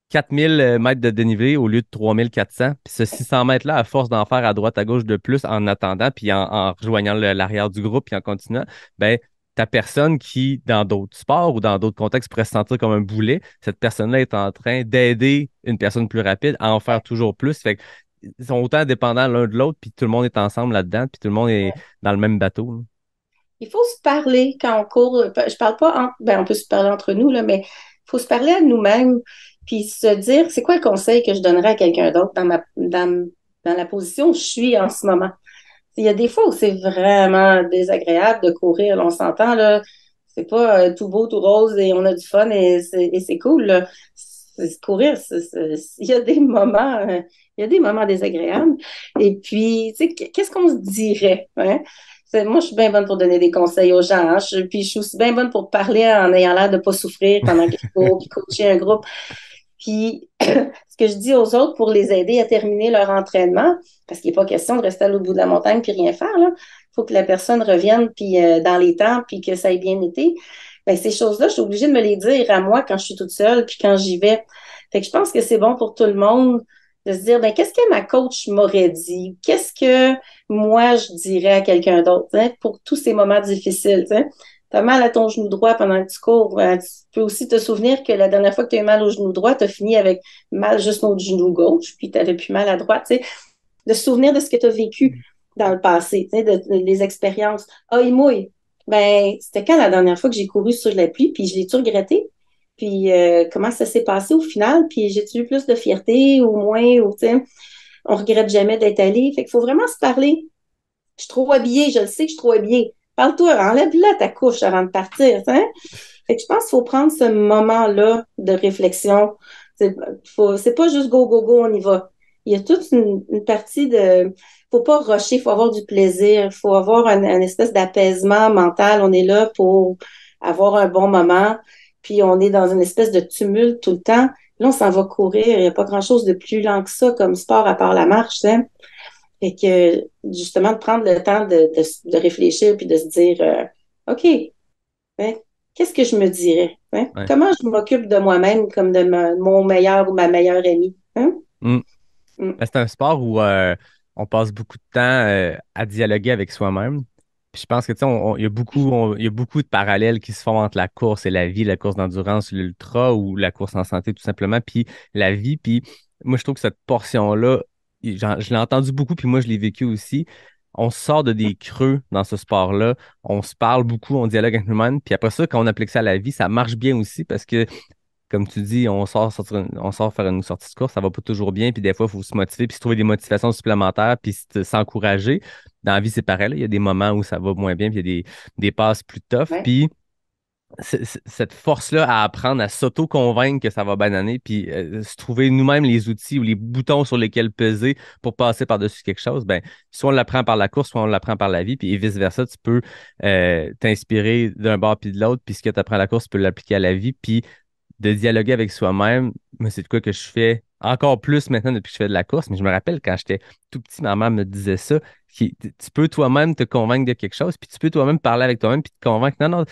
4000 mètres de dénivelé au lieu de 3400. Puis ce 600 mètres-là, à force d'en faire à droite, à gauche de plus en attendant, puis en rejoignant l'arrière du groupe, puis en continuant, ben ta personne qui, dans d'autres sports ou dans d'autres contextes, pourrait se sentir comme un boulet, cette personne-là est en train d'aider une personne plus rapide à en faire toujours plus. Fait que ils sont autant dépendants l'un de l'autre, puis tout le monde est ensemble là-dedans, puis tout le monde est dans le même bateau, là. Il faut se parler quand on court. Je parle pas ben, on peut se parler entre nous, là, mais il faut se parler à nous-mêmes, puis se dire, c'est quoi le conseil que je donnerais à quelqu'un d'autre dans la position où je suis en ce moment. Il y a des fois où c'est vraiment désagréable de courir, là, on s'entend, là. C'est pas tout beau, tout rose et on a du fun et c'est cool, là. Courir, il y a des moments, il y a des moments désagréables. Et puis, tu sais, qu'est-ce qu'on se dirait, hein? Moi, je suis bien bonne pour donner des conseils aux gens, hein. Puis je suis aussi bien bonne pour parler en ayant l'air de pas souffrir pendant que je cours, puis coacher un groupe. Puis, ce que je dis aux autres pour les aider à terminer leur entraînement, parce qu'il n'est pas question de rester à l'autre bout de la montagne puis rien faire, là. Il faut que la personne revienne puis dans les temps puis que ça ait bien été. Ben, ces choses-là, je suis obligée de me les dire à moi quand je suis toute seule puis quand j'y vais. Fait que je pense que c'est bon pour tout le monde de se dire, ben, qu'est-ce que ma coach m'aurait dit? Qu'est-ce que moi, je dirais à quelqu'un d'autre, hein, pour tous ces moments difficiles, tu sais? T'as mal à ton genou droit pendant que tu cours. Tu peux aussi te souvenir que la dernière fois que tu as eu mal au genou droit, tu as fini avec mal juste au genou gauche, puis tu n'avais plus mal à droite. Tu sais. De se souvenir de ce que tu as vécu dans le passé, tu sais, les expériences. Ah, il mouille. Ben, c'était quand la dernière fois que j'ai couru sur la pluie, puis je l'ai-tu regretté? Puis comment ça s'est passé au final? Puis j'ai-tu eu plus de fierté ou moins? Ou, tu sais, on regrette jamais d'être allé. Fait qu'il faut vraiment se parler. Je suis trop habillée, je le sais que je suis trop habillée. Parle-toi, enlève-la ta couche avant de partir. Hein? Fait que je pense qu'il faut prendre ce moment-là de réflexion. C'est pas juste go, go, go, on y va. Il y a toute une partie de... Faut pas rusher, faut avoir du plaisir, faut avoir un espèce d'apaisement mental. On est là pour avoir un bon moment, puis on est dans une espèce de tumulte tout le temps. Là, on s'en va courir. Il n'y a pas grand-chose de plus lent que ça comme sport à part la marche. Hein? Fait que, justement, de prendre le temps de réfléchir puis de se dire, OK, hein, qu'est-ce que je me dirais? Hein? Ouais. Comment je m'occupe de moi-même comme de mon meilleur ou ma meilleure amie? Hein? Mm. Mm. Ben, c'est un sport où on passe beaucoup de temps à dialoguer avec soi-même. Puis je pense que tu sais, il y a beaucoup de parallèles qui se font entre la course et la vie, la course d'endurance, l'ultra ou la course en santé tout simplement, puis la vie. Puis moi, je trouve que cette portion-là, je l'ai entendu beaucoup, puis moi, je l'ai vécu aussi. On sort de des creux dans ce sport-là. On se parle beaucoup, on dialogue avec nous-mêmes. Puis après ça, quand on applique ça à la vie, ça marche bien aussi parce que comme tu dis, on sort faire une sortie de course, ça va pas toujours bien, puis des fois, il faut se motiver, puis se trouver des motivations supplémentaires, puis s'encourager. Dans la vie, c'est pareil, là. Il y a des moments où ça va moins bien, puis il y a des passes plus tough, Ouais. puis cette force-là à apprendre à s'auto-convaincre que ça va bananer, puis se trouver nous-mêmes les outils ou les boutons sur lesquels peser pour passer par-dessus quelque chose, ben, soit on l'apprend par la course, soit on l'apprend par la vie, puis vice-versa, tu peux t'inspirer d'un bord puis de l'autre, puis ce que tu apprends à la course, tu peux l'appliquer à la vie, puis de dialoguer avec soi-même, mais c'est de quoi que je fais encore plus maintenant depuis que je fais de la course. Mais je me rappelle quand j'étais tout petit, ma mère me disait ça. Tu peux toi-même te convaincre de quelque chose, puis tu peux toi-même parler avec toi-même, puis te convaincre. Non, non,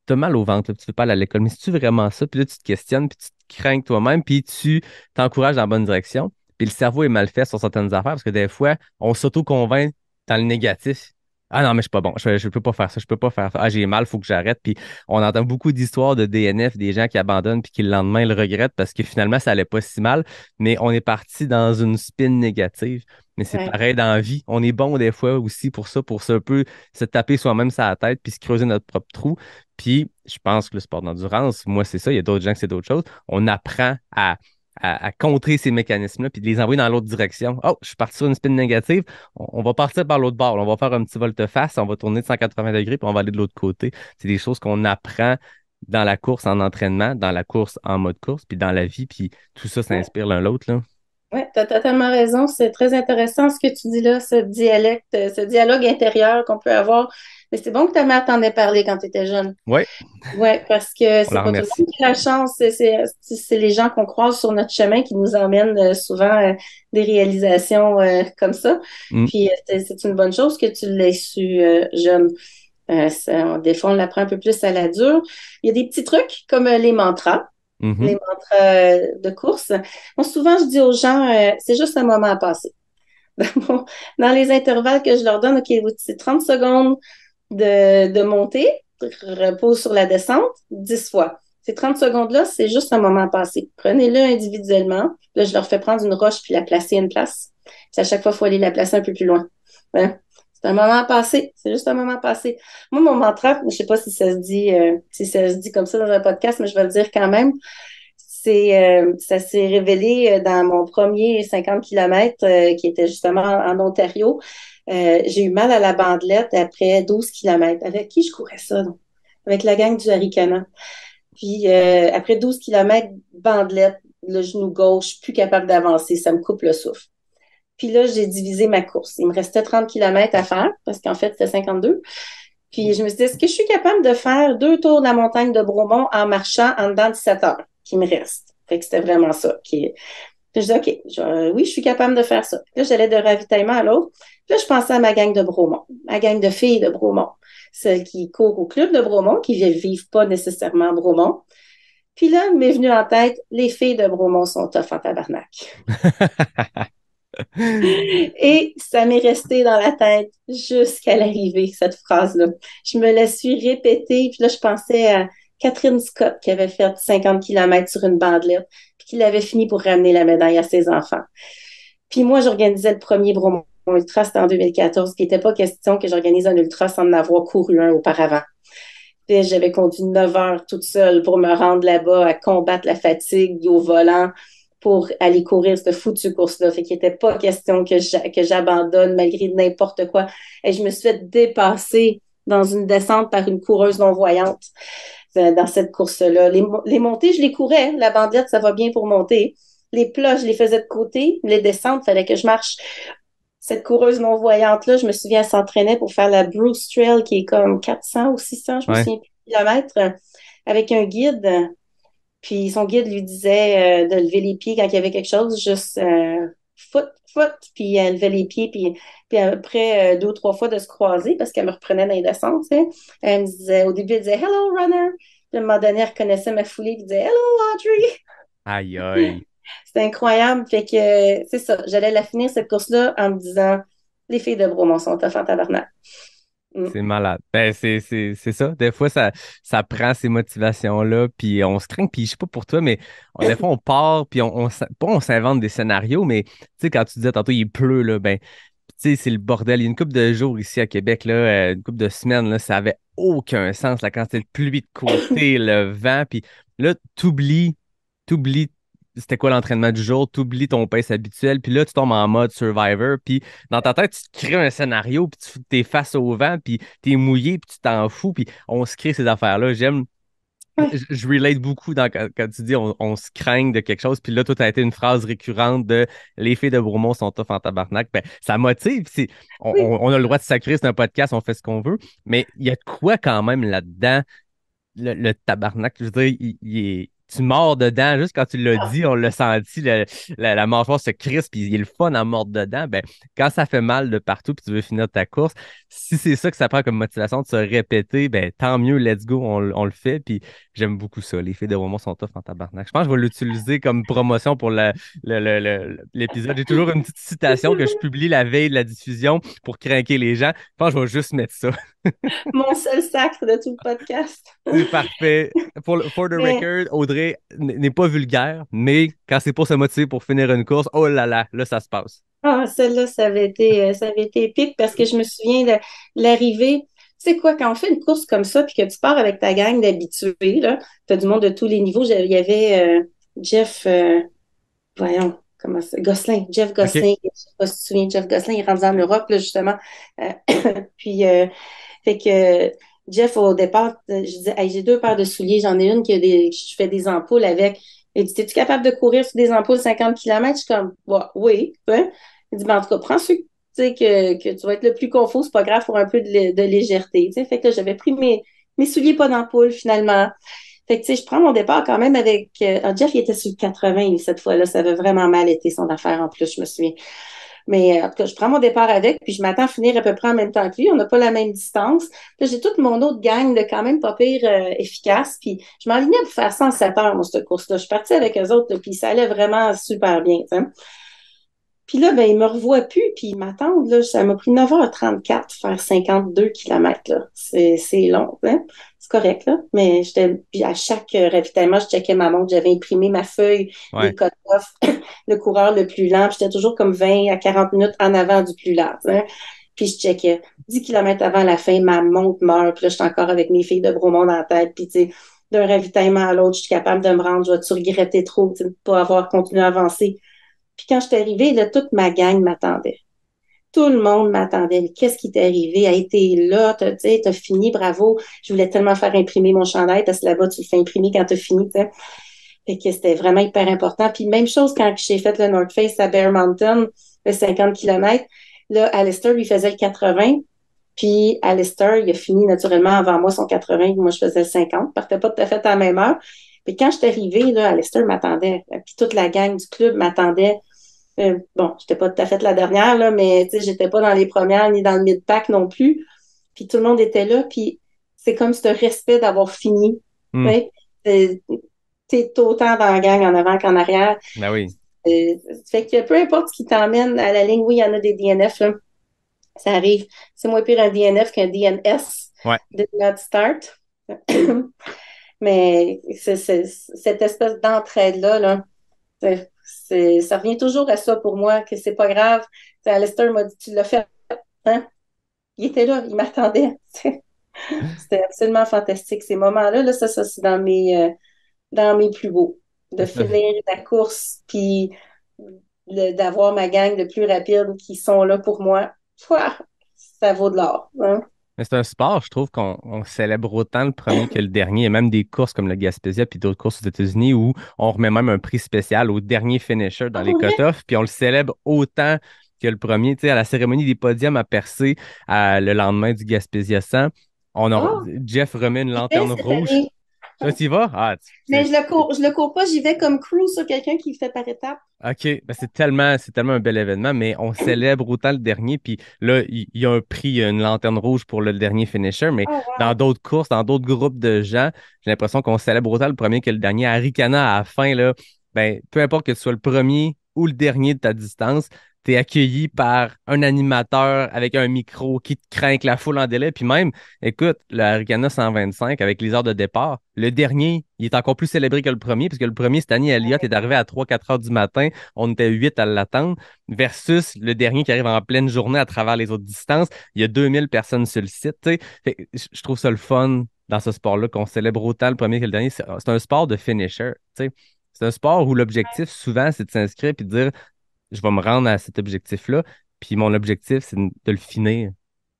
t'as mal au ventre, là, tu veux pas aller à l'école. Mais si tu vraiment ça, puis là, tu te questionnes, puis tu te crains toi-même, puis tu t'encourages dans la bonne direction. Puis le cerveau est mal fait sur certaines affaires, parce que des fois, on s'auto-convainc dans le négatif. Ah non, mais je suis pas bon, je peux pas faire ça, je peux pas faire ça. Ah, j'ai mal, faut que j'arrête. Puis on entend beaucoup d'histoires de DNF, des gens qui abandonnent puis qui le lendemain le regrettent parce que finalement, ça allait pas si mal, mais on est parti dans une spin négative. Mais c'est Ouais. pareil dans la vie. On est bon des fois aussi pour ça un peu se taper soi-même sur la tête puis se creuser notre propre trou. Puis je pense que le sport d'endurance, moi, c'est ça. Il y a d'autres gens que c'est d'autres choses. On apprend à contrer ces mécanismes-là, puis de les envoyer dans l'autre direction. Oh, je suis parti sur une spin négative, on va partir par l'autre bord. On va faire un petit volte-face, on va tourner de 180 degrés, puis on va aller de l'autre côté. C'est des choses qu'on apprend dans la course en entraînement, dans la course en mode course, puis dans la vie, puis tout ça s'inspire l'un l'autre, là. Oui, tu as totalement raison. C'est très intéressant ce que tu dis là, ce dialecte, ce dialogue intérieur qu'on peut avoir. Mais c'est bon que ta mère t'en ait parlé quand tu étais jeune. Oui, Oui, parce que on c'est la pas tout le remercie. monde qui a la chance. C'est les gens qu'on croise sur notre chemin qui nous emmènent souvent des réalisations comme ça. Mm. Puis c'est une bonne chose que tu l'aies su jeune. Des fois, on l'apprend un peu plus à la dure. Il y a des petits trucs comme les mantras. Les Mhm. mantras de course. Moi, souvent, je dis aux gens, c'est juste un moment à passer. Bon, dans les intervalles que je leur donne, OK, c'est 30 secondes de montée, repose sur la descente, 10 fois. Ces 30 secondes-là, c'est juste un moment à passer. Prenez-le individuellement. Là, je leur fais prendre une roche puis la placer à une place. Puis à chaque fois, il faut aller la placer un peu plus loin. Hein? C'est un moment à passer. C'est juste un moment à passer. Moi, mon mantra, je sais pas si ça se dit comme ça dans un podcast, mais je vais le dire quand même. Ça s'est révélé dans mon premier 50 kilomètres qui était justement en Ontario. J'ai eu mal à la bandelette après 12 kilomètres. Avec qui je courais ça, donc? Avec la gang du Haricana. Puis après 12 kilomètres, bandelette, le genou gauche, plus capable d'avancer, ça me coupe le souffle. Puis là, j'ai divisé ma course. Il me restait 30 kilomètres à faire, parce qu'en fait, c'était 52. Puis je me suis dit, est-ce que je suis capable de faire 2 tours de la montagne de Bromont en marchant en dedans de 7 heures qui me reste? Fait que c'était vraiment ça. Puis je dis, OK, oui, je suis capable de faire ça. Puis là, j'allais de ravitaillement à l'autre. Puis là, je pensais à ma gang de Bromont, ma gang de filles de Bromont, celles qui courent au club de Bromont, qui ne vivent pas nécessairement à Bromont. Puis là, il m'est venu en tête, les filles de Bromont sont tough en tabarnak. Et ça m'est resté dans la tête jusqu'à l'arrivée, cette phrase-là. Je me la suis répétée, puis là, je pensais à Catherine Scott qui avait fait 50 kilomètres sur une bandelette, puis qui l'avait fini pour ramener la médaille à ses enfants. Puis moi, j'organisais le premier Bromont Ultra, c'était en 2014, qui n'était pas question que j'organise un ultra sans en avoir couru un auparavant. Puis j'avais conduit 9 heures toute seule pour me rendre là-bas à combattre la fatigue au volant pour aller courir cette foutue course-là. Fait qu'il n'était pas question que j'abandonne malgré n'importe quoi. Et je me suis fait dépasser dans une descente par une coureuse non-voyante dans cette course-là. Les montées, je les courais. La bandelette, ça va bien pour monter. Les plats, je les faisais de côté. Les descentes, il fallait que je marche. Cette coureuse non-voyante-là, je me souviens, elle s'entraînait pour faire la Bruce Trail, qui est comme 400 ou 600, je me Ouais. souviens plus, kilomètres, avec un guide. Puis son guide lui disait de lever les pieds quand il y avait quelque chose, juste foot, puis elle levait les pieds, puis après 2 ou 3 fois de se croiser, parce qu'elle me reprenait dans les descentes, tu sais. Elle me disait, au début, elle disait « Hello, runner ». Puis à un moment donné, elle reconnaissait ma foulée, puis elle disait « Hello, Audrey ». Aïe, aïe. C'était incroyable. Fait que c'est ça. J'allais la finir cette course-là en me disant les filles de Bromont sont tough en tabarnak. Mm. C'est malade. Ben, c'est ça. Des fois, ça prend ces motivations-là, puis on se craint, puis je sais pas pour toi, mais des fois, on part, puis pas on s'invente des scénarios, mais tu sais, quand tu disais tantôt, il pleut, là, ben, tu sais, c'est le bordel. Il y a une couple de jours ici à Québec, là, une couple de semaines, là, ça avait aucun sens, la quantité de pluie de côté, le vent, puis là, t'oublies c'était quoi l'entraînement du jour, t'oublies ton pace habituel, puis là, tu tombes en mode Survivor, puis dans ta tête, tu te crées un scénario, puis tu t'es face au vent, puis t'es mouillé, puis tu t'en fous, puis on se crée ces affaires-là. Je relate beaucoup quand tu dis on se craigne de quelque chose, puis là, tout a été une phrase récurrente de les filles de Bromont sont tough en tabarnak. Ben, ça motive. Oui. On a le droit de sacrer, c'est un podcast, on fait ce qu'on veut, mais il y a de quoi quand même là-dedans, le tabarnak. Je veux dire, tu mords dedans, juste quand tu l'as dit, on l'a senti, la mâchoire se crispe, puis il est le fun à mordre dedans. Ben, quand ça fait mal de partout, puis tu veux finir ta course, si c'est ça que ça prend comme motivation de se répéter, ben tant mieux, let's go, on le fait. Puis j'aime beaucoup ça. Les filles de Roman sont tough en tabarnak. Je pense que je vais l'utiliser comme promotion pour l'épisode. J'ai toujours une petite citation que je publie la veille de la diffusion pour craquer les gens. Je pense que je vais juste mettre ça. Mon seul sacre de tout le podcast. C'est parfait. For the Mais, record, Audrey n'est pas vulgaire, mais quand c'est pour se motiver pour finir une course, oh là, ça se passe. celle-là, ça avait été épique parce que je me souviens de l'arrivée. Tu sais quoi, quand on fait une course comme ça, puis que tu pars avec ta gang d'habitués, là, t'as du monde de tous les niveaux. Il y avait Jeff, voyons, comment c'est, Gosselin, Jeff OK. Gosselin, je sais pas si tu te souviens de Jeff Gosselin, il est rendu en Europe, là, justement. Euh, puis, fait que Jeff, au départ, je disais, hey, j'ai 2 paires de souliers, j'en ai une je fais des ampoules avec. Il dit, es-tu capable de courir sur des ampoules 50 km? Je suis comme, bah, oui. Hein? Il dit, ben, en tout cas, prends ceux tu sais, que tu vas être le plus confort, c'est pas grave pour un peu de légèreté. Tu sais. Fait que là, j'avais pris mes souliers pas d'ampoule, finalement. Fait que, tu sais, je prends mon départ quand même avec. Jeff, il était sur le 80 lui, cette fois-là. Ça avait vraiment mal été son affaire en plus, je me souviens. Mais en tout cas, je prends mon départ avec, puis je m'attends à finir à peu près en même temps que lui. On n'a pas la même distance. Puis j'ai toute mon autre gang de quand même pas pire efficace. Puis je m'enlignais pour faire ça en 7 heures, moi, cette course-là. Je suis partie avec eux autres, là, puis ça allait vraiment super bien. T'sais. Puis là, ben, ils me revoient plus, puis ils m'attendent. Là, ça m'a pris 9h34 faire 52 kilomètres. Là. C'est long, hein? C'est correct, là. Mais puis à chaque ravitaillement, je checkais ma montre. J'avais imprimé ma feuille des Ouais. cut-offs, le coureur le plus lent. Puis j'étais toujours comme 20 à 40 minutes en avant du plus lent. Hein? Puis je checkais 10 kilomètres avant la fin, ma montre meurt. Puis là, j'étais encore avec mes filles de Bromont dans la tête. Puis tu sais, d'un ravitaillement à l'autre, je suis capable de me rendre. Je vais-tu regretter trop de ne pas avoir continué à avancer? Puis quand je suis arrivée, là, toute ma gang m'attendait. Tout le monde m'attendait. Mais qu'est-ce qui t'est arrivé? A été là, t'as fini, bravo. Je voulais tellement faire imprimer mon chandail parce que là-bas, tu le fais imprimer quand t'as fini, t'sais. Fait que c'était vraiment hyper important. Puis même chose quand j'ai fait le North Face à Bear Mountain, le 50 kilomètres. Là, Alistair, lui, faisait le 80. Puis Alistair, il a fini naturellement avant moi son 80. Moi, je faisais le 50. Partait pas tout à fait à la même heure. Puis quand je suis arrivée, là, Alistair m'attendait. Puis toute la gang du club m'attendait. Bon, j'étais pas tout à fait la dernière, là, mais tu sais, j'étais pas dans les premières ni dans le mid-pack non plus. Puis tout le monde était là. Puis c'est comme ce respect d'avoir fini. Hmm. Ouais. T'es autant dans la gang en avant qu'en arrière. Ben oui. Fait que peu importe ce qui t'emmène à la ligne, oui, il y en a des DNF, là. Ça arrive. C'est moins pire un DNF qu'un DNS. Ouais. Did not start. Mais cette espèce d'entraide-là, là, ça revient toujours à ça pour moi, que c'est pas grave. T'sais, Alistair m'a dit, tu l'as fait, hein? Il était là, il m'attendait. C'était absolument fantastique. Ces moments-là, là, ça c'est dans mes plus beaux. De finir la course, puis d'avoir ma gang de plus rapide qui sont là pour moi. Pouah, ça vaut de l'or. Hein? Mais c'est un sport, je trouve qu'on célèbre autant le premier que le dernier. Il y a même des courses comme le Gaspésia puis d'autres courses aux États-Unis où on remet même un prix spécial au dernier finisher dans Ah, les pour vrai? cut-offs, puis on le célèbre autant que le premier. Tu sais, à la cérémonie des podiums à Percé, le lendemain du Gaspésia 100, Ah, Jeff remet une j'y vais lanterne cette rouge. année. Là, tu y vas? Ah, Mais je le cours pas, j'y vais comme crew sur quelqu'un qui le fait par étapes. OK, ben c'est tellement un bel événement, mais on célèbre autant le dernier, puis là, il y a un prix, il y a une lanterne rouge pour le dernier finisher, mais Oh, dans wow. d'autres courses, dans d'autres groupes de gens, j'ai l'impression qu'on célèbre autant le premier que le dernier. À Ricana, à la fin, là, ben, peu importe que tu sois le premier ou le dernier de ta distance, tu es accueilli par un animateur avec un micro qui te craint la foule en délai, puis même, écoute, le Aricana 125 avec les heures de départ, le dernier, il est encore plus célébré que le premier, parce que le premier, cette année, Elliott est arrivé à 3-4 heures du matin. On était 8 à l'attendre, versus le dernier qui arrive en pleine journée à travers les autres distances. Il y a 2000 personnes sur le site. Tu sais. Fait que je trouve ça le fun dans ce sport-là, qu'on célèbre autant le premier que le dernier. C'est un sport de finisher. Tu sais. C'est un sport où l'objectif, souvent, c'est de s'inscrire et de dire, je vais me rendre à cet objectif-là. Puis mon objectif, c'est de le finir.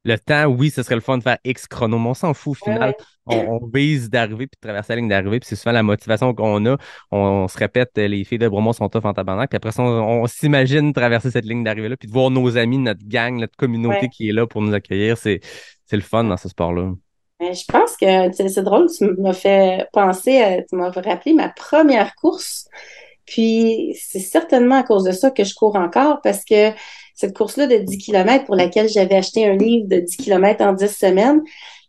Le temps, oui, ce serait le fun de faire X chrono, mais on s'en fout au Ouais, final. ouais. On vise d'arriver puis de traverser la ligne d'arrivée, puis c'est souvent la motivation qu'on a. On se répète, les filles de Bromont sont tough en tabarnak, puis après ça, on s'imagine traverser cette ligne d'arrivée-là, puis de voir nos amis, notre gang, notre communauté Ouais. qui est là pour nous accueillir. C'est le fun dans ce sport-là. Mais je pense que c'est drôle, tu m'as fait penser, tu m'as rappelé ma première course. Puis c'est certainement à cause de ça que je cours encore parce que cette course-là de 10 kilomètres pour laquelle j'avais acheté un livre de 10 kilomètres en 10 semaines,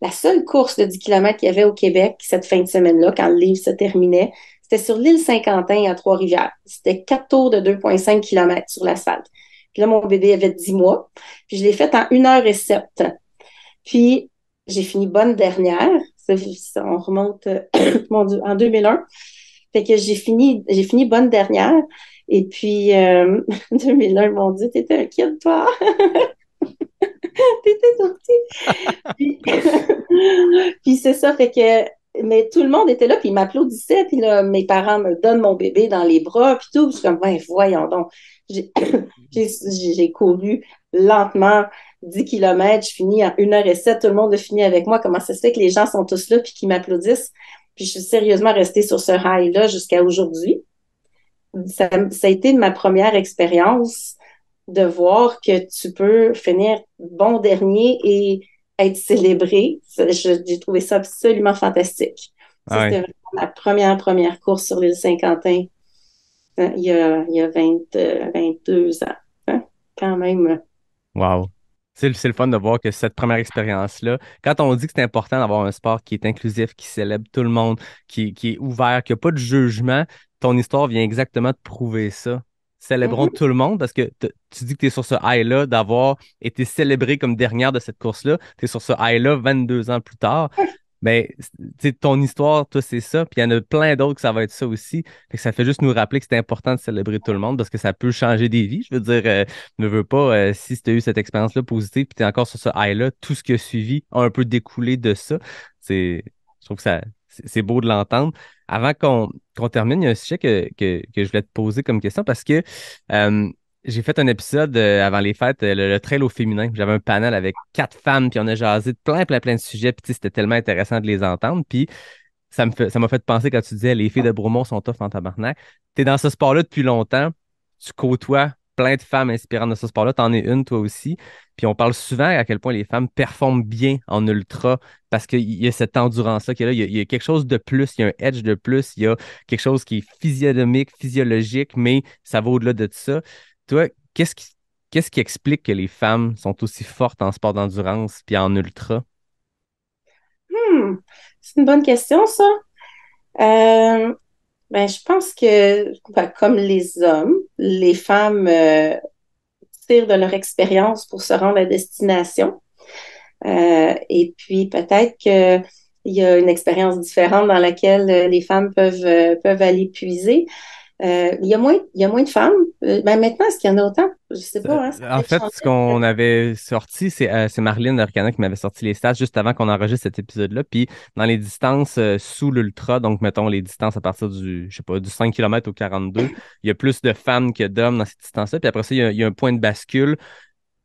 la seule course de 10 kilomètres qu'il y avait au Québec cette fin de semaine-là, quand le livre se terminait, c'était sur l'île Saint-Quentin à Trois-Rivières. C'était 4 tours de 2,5 kilomètres sur l'asphalte. Puis là, mon bébé avait 10 mois. Puis je l'ai fait en 1h07. Puis j'ai fini bonne dernière. On remonte, mon Dieu, en 2001. Fait que j'ai fini bonne dernière. Et puis, 2001, mon Dieu, t'étais un kid, toi. T'étais tout petit. Puis, puis c'est ça, fait que mais tout le monde était là, puis ils m'applaudissaient, puis là, mes parents me donnent mon bébé dans les bras, puis tout. Puis je suis comme, ben, voyons donc. J'ai j'ai couru lentement 10 kilomètres, je finis en 1h07, tout le monde a fini avec moi. Comment ça se fait que les gens sont tous là, puis qu'ils m'applaudissent? Puis je suis sérieusement restée sur ce high-là jusqu'à aujourd'hui. Ça a été ma première expérience de voir que tu peux finir bon dernier et être célébré. J'ai trouvé ça absolument fantastique. Ça, Ah ouais. c'était vraiment ma première course sur l'île Saint-Quentin, hein, il y a 22 ans. Hein, quand même. Wow. C'est le fun de voir que cette première expérience-là, quand on dit que c'est important d'avoir un sport qui est inclusif, qui célèbre tout le monde, qui est ouvert, qui n'a pas de jugement, ton histoire vient exactement te prouver ça. Célébrons Mhm. tout le monde parce que tu dis que tu es sur ce high-là d'avoir été célébré comme dernière de cette course-là. Tu es sur ce high-là 22 ans plus tard. Mais ton histoire, toi, c'est ça. Puis il y en a plein d'autres que ça va être ça aussi. Fait que ça fait juste nous rappeler que c'est important de célébrer tout le monde parce que ça peut changer des vies. Je veux dire, ne veux pas, si tu as eu cette expérience-là positive puis tu es encore sur ce high-là, tout ce qui a suivi a un peu découlé de ça. Je trouve que c'est beau de l'entendre. Avant qu'on termine, il y a un sujet que je voulais te poser comme question parce que euh, j'ai fait un épisode avant les fêtes, le trail au féminin. J'avais un panel avec 4 femmes, puis on a jasé de plein de sujets, puis tu sais, c'était tellement intéressant de les entendre. Puis ça m'a fait penser quand tu disais les filles de Bromont sont tough en tabarnak. Tu es dans ce sport-là depuis longtemps, tu côtoies plein de femmes inspirantes de ce sport-là, t'en es une toi aussi. Puis on parle souvent à quel point les femmes performent bien en ultra parce qu'il y a cette endurance-là qui est là. Il y a quelque chose de plus, il y a un edge de plus, il y a quelque chose qui est physionomique, physiologique, mais ça va au-delà de ça. Toi, qu'est-ce qui explique que les femmes sont aussi fortes en sport d'endurance puis en ultra? Hmm, c'est une bonne question, ça. Euh, ben, je pense que, ben, comme les hommes, les femmes tirent de leur expérience pour se rendre à destination. Et puis peut-être qu'il y a une expérience différente dans laquelle les femmes peuvent aller puiser. Il y a moins de femmes. Ben maintenant, est-ce qu'il y en a autant? Je sais pas, hein, ça a En peut-être fait, changé. ce qu'on avait sorti, c'est Marlene Arcana qui m'avait sorti les stats juste avant qu'on enregistre cet épisode-là. Puis dans les distances sous l'ultra, donc mettons les distances à partir du, je sais pas, du 5 km au 42, il y a plus de femmes que d'hommes dans ces distances-là. Puis après ça, il y a un point de bascule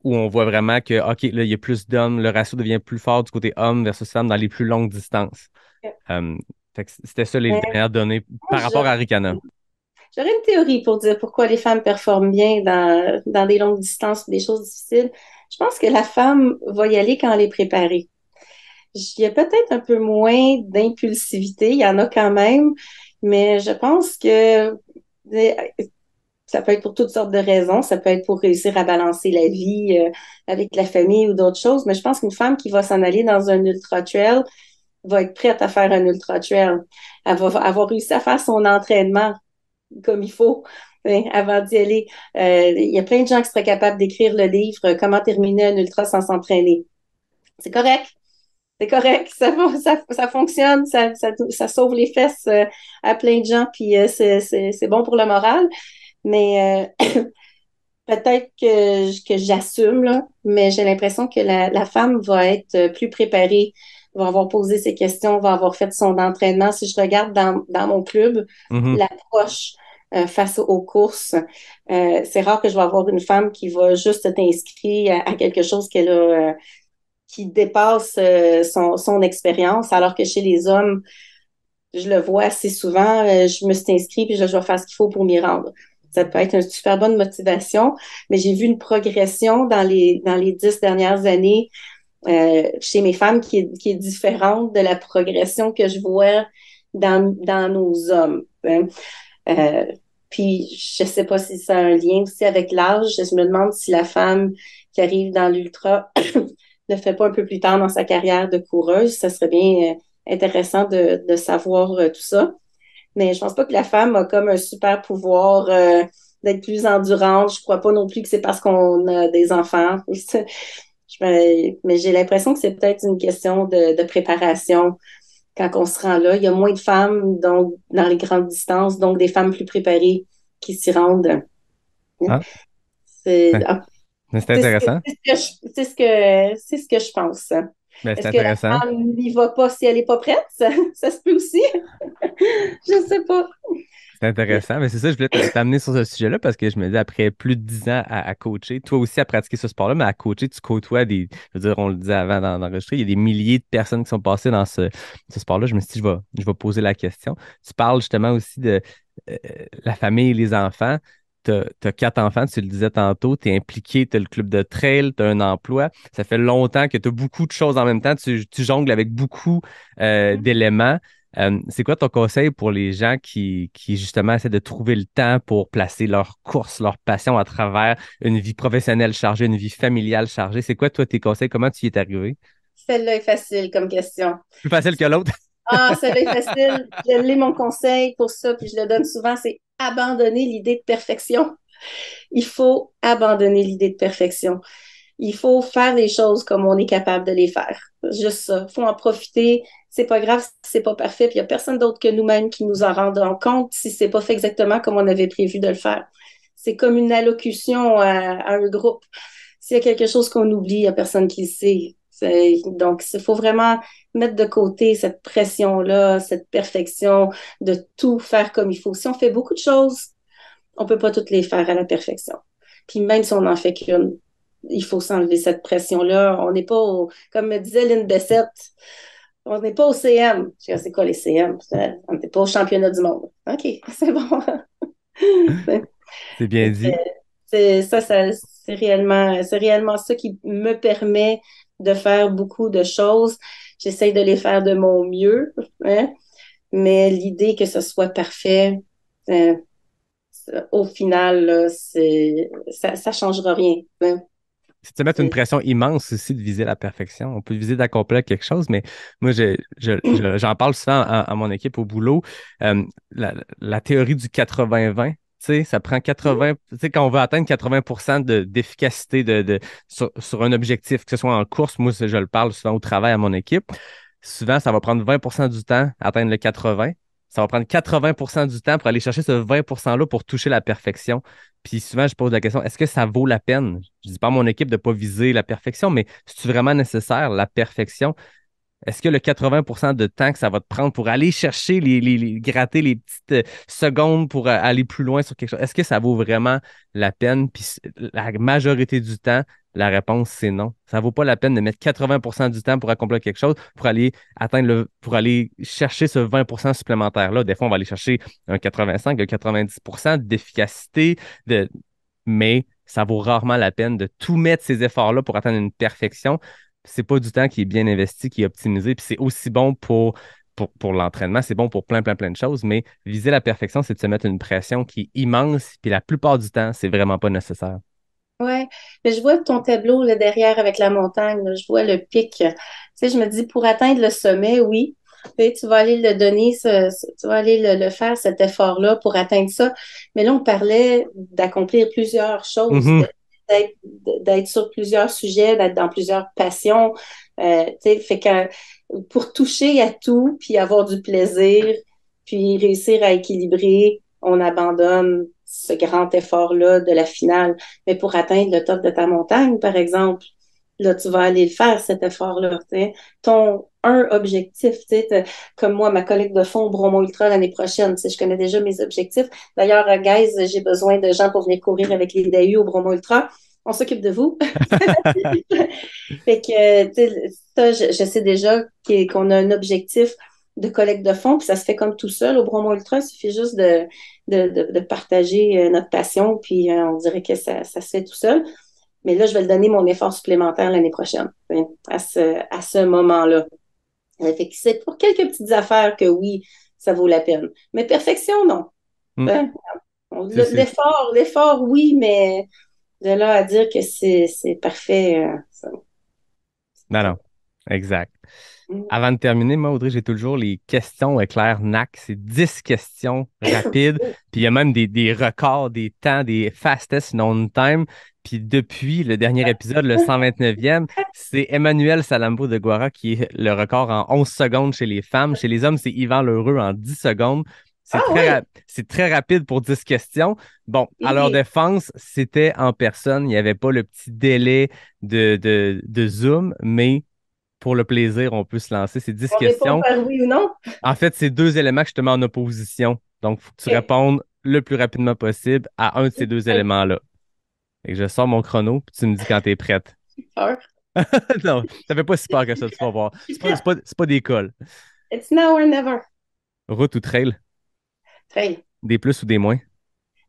où on voit vraiment que, OK, là, il y a plus d'hommes, le ratio devient plus fort du côté homme versus femme dans les plus longues distances. Euh, Fait que c'était ça les Mais dernières données moi, par rapport à Ricana. j'aurais une théorie pour dire pourquoi les femmes performent bien dans des longues distances ou des choses difficiles. Je pense que la femme va y aller quand elle est préparée. Il y a peut-être un peu moins d'impulsivité, il y en a quand même, mais je pense que ça peut être pour toutes sortes de raisons. Ça peut être pour réussir à balancer la vie avec la famille ou d'autres choses. Mais je pense qu'une femme qui va s'en aller dans un ultra trail va être prête à faire un ultra trail. Elle va avoir réussi à faire son entraînement comme il faut, hein, avant d'y aller. Il y a plein de gens qui seraient capables d'écrire le livre Comment terminer un ultra sans s'entraîner. C'est correct. C'est correct, ça fonctionne, ça sauve les fesses à plein de gens, puis c'est bon pour le moral. Mais peut-être que j'assume, là, mais j'ai l'impression que la femme va être plus préparée, va avoir posé ses questions, va avoir fait son entraînement. Si je regarde dans mon club, Mhm. l'approche face aux courses, c'est rare que je vais avoir une femme qui va juste t'inscrire à quelque chose qu'elle a, qui dépasse son expérience, alors que chez les hommes, je le vois assez souvent, je me suis inscrite puis je vais faire ce qu'il faut pour m'y rendre. Ça peut être une super bonne motivation, mais j'ai vu une progression dans les 10 dernières années chez mes femmes qui est différente de la progression que je vois dans nos hommes. Hein. Euh, Puis, je sais pas si ça a un lien aussi avec l'âge. Je me demande si la femme qui arrive dans l'ultra ne fait pas un peu plus tard dans sa carrière de coureuse. Ça serait bien intéressant de savoir tout ça. Mais je pense pas que la femme a comme un super pouvoir d'être plus endurante. Je crois pas non plus que c'est parce qu'on a des enfants. Mais j'ai l'impression que c'est peut-être une question de préparation quand on se rend là. Il y a moins de femmes donc, dans les grandes distances, donc des femmes plus préparées qui s'y rendent. Ah, C'est ouais. C'est intéressant. c'est ce que je pense. Ben, c'est Est-ce que la intéressant. femme n'y va pas si elle n'est pas prête? Ça se peut aussi. Je ne sais pas. C'est intéressant, mais c'est ça, je voulais t'amener sur ce sujet-là parce que je me dis, après plus de 10 ans à coacher, toi aussi à pratiquer ce sport-là, mais à coacher, tu côtoies je veux dire, on le disait avant d'enregistrer, il y a des milliers de personnes qui sont passées dans ce sport-là. Je me suis dit, je vais poser la question. Tu parles justement aussi de euh, la famille et les enfants. T'as 4 enfants, tu le disais tantôt, tu es impliqué, tu as le club de trail, tu as un emploi. Ça fait longtemps que tu as beaucoup de choses en même temps. Tu jongles avec beaucoup d'éléments. C'est quoi ton conseil pour les gens qui justement essaient de trouver le temps pour placer leur course, leur passion à travers une vie professionnelle chargée, une vie familiale chargée? C'est quoi, toi, tes conseils? Comment tu y es arrivé? Celle-là est facile comme question. Plus facile que l'autre? Ah, celle-là est facile. Je l'ai mon conseil pour ça, puis je le donne souvent, c'est abandonner l'idée de perfection. Il faut abandonner l'idée de perfection. Il faut faire les choses comme on est capable de les faire. Juste ça. Il faut en profiter. C'est pas grave si c'est pas parfait. Puis il y a personne d'autre que nous-mêmes qui nous en rendons compte si c'est pas fait exactement comme on avait prévu de le faire. C'est comme une allocution à un groupe. S'il y a quelque chose qu'on oublie, il y a personne qui le sait. Donc, il faut vraiment mettre de côté cette pression-là, cette perfection, de tout faire comme il faut. Si on fait beaucoup de choses, on peut pas toutes les faire à la perfection. Puis même si on en fait qu'une, il faut s'enlever cette pression-là. On n'est pas comme me disait Lynn Bessette, on n'est pas au CM. Je dis, c'est quoi les CM? On n'est pas au championnat du monde. OK, c'est bon. C'est bien dit. C'est réellement ça qui me permet de faire beaucoup de choses. J'essaye de les faire de mon mieux, hein? Mais l'idée que ce soit parfait, euh, au final, là, ça changera rien, hein? C'est de se mettre une pression immense aussi de viser la perfection. On peut viser d'accomplir quelque chose, mais moi, j'en parle souvent à mon équipe au boulot. La théorie du 80-20, tu sais, ça prend 80, tu sais, quand on veut atteindre 80% d'efficacité sur un objectif, que ce soit en course, moi, je le parle souvent au travail à mon équipe. Souvent, ça va prendre 20% du temps à atteindre le 80. Ça va prendre 80% du temps pour aller chercher ce 20%-là pour toucher la perfection. Puis souvent, je pose la question, est-ce que ça vaut la peine? Je dis pas à mon équipe de ne pas viser la perfection, mais c'est vraiment nécessaire, la perfection? Est-ce que le 80% de temps que ça va te prendre pour aller chercher, gratter les petites secondes pour aller plus loin sur quelque chose, est-ce que ça vaut vraiment la peine? Puis la majorité du temps, la réponse, c'est non. Ça ne vaut pas la peine de mettre 80% du temps pour accomplir quelque chose, pour aller pour aller chercher ce 20% supplémentaire-là. Des fois, on va aller chercher un 85, un 90% d'efficacité, mais ça vaut rarement la peine de tout mettre ces efforts-là pour atteindre une perfection. C'est pas du temps qui est bien investi, qui est optimisé, puis c'est aussi bon pour l'entraînement, c'est bon pour plein de choses, mais viser la perfection, c'est de se mettre une pression qui est immense, puis la plupart du temps, c'est vraiment pas nécessaire. Ouais, mais je vois ton tableau là, derrière avec la montagne, là, je vois le pic. Tu sais, je me dis, pour atteindre le sommet, oui, tu vas aller le donner, tu vas aller le faire, cet effort-là, pour atteindre ça. Mais là, on parlait d'accomplir plusieurs choses, Mhm. d'être sur plusieurs sujets, d'être dans plusieurs passions. Tu sais, fait que pour toucher à tout, puis avoir du plaisir, puis réussir à équilibrer, on abandonne ce grand effort-là de la finale. Mais pour atteindre le top de ta montagne, par exemple, là, tu vas aller le faire, cet effort-là. T'sais. Ton un objectif, comme moi, ma collègue de fond au Bromont Ultra l'année prochaine, je connais déjà mes objectifs. D'ailleurs, guys, j'ai besoin de gens pour venir courir avec les DAU au Bromont Ultra. On s'occupe de vous. Fait que, ça, je sais déjà qu'on a un objectif de collecte de fonds, puis ça se fait comme tout seul. Au Bromont Ultra, il suffit juste de partager notre passion, puis on dirait que ça se fait tout seul. Mais là, je vais le donner mon effort supplémentaire l'année prochaine, hein, à ce moment-là. Fait que c'est pour quelques petites affaires que oui, ça vaut la peine. Mais perfection, non. Mm. Hein? C'est- L'effort, oui, mais de là à dire que c'est parfait, Non, non, exact. Mm. Avant de terminer, moi, Audrey, j'ai toujours les questions éclair NAC. C'est 10 questions rapides. Puis il y a même des records, des temps, des fastest known time. Puis depuis le dernier épisode, le 129e, c'est Emmanuel Salambo de Guara qui est le record en 11 secondes chez les femmes. Chez les hommes, c'est Yvan Lheureux en 10 secondes. Ah oui, C'est très rapide pour 10 questions. Bon, à leur oui. défense, c'était en personne. Il n'y avait pas le petit délai de Zoom, mais pour le plaisir, on peut se lancer. C'est 10 On répond questions. par oui ou non? En fait, c'est 2 éléments que je te mets en opposition. Donc, il faut que tu OK. répondes le plus rapidement possible à un de ces 2 éléments-là. Et je sors mon chrono, puis tu me dis quand t'es prête. Peur. Non, ça fait pas si peur que ça, tu vas voir. Je suis C'est prête. pas des cols. It's now or never. Route ou trail, Trail. des plus ou des moins,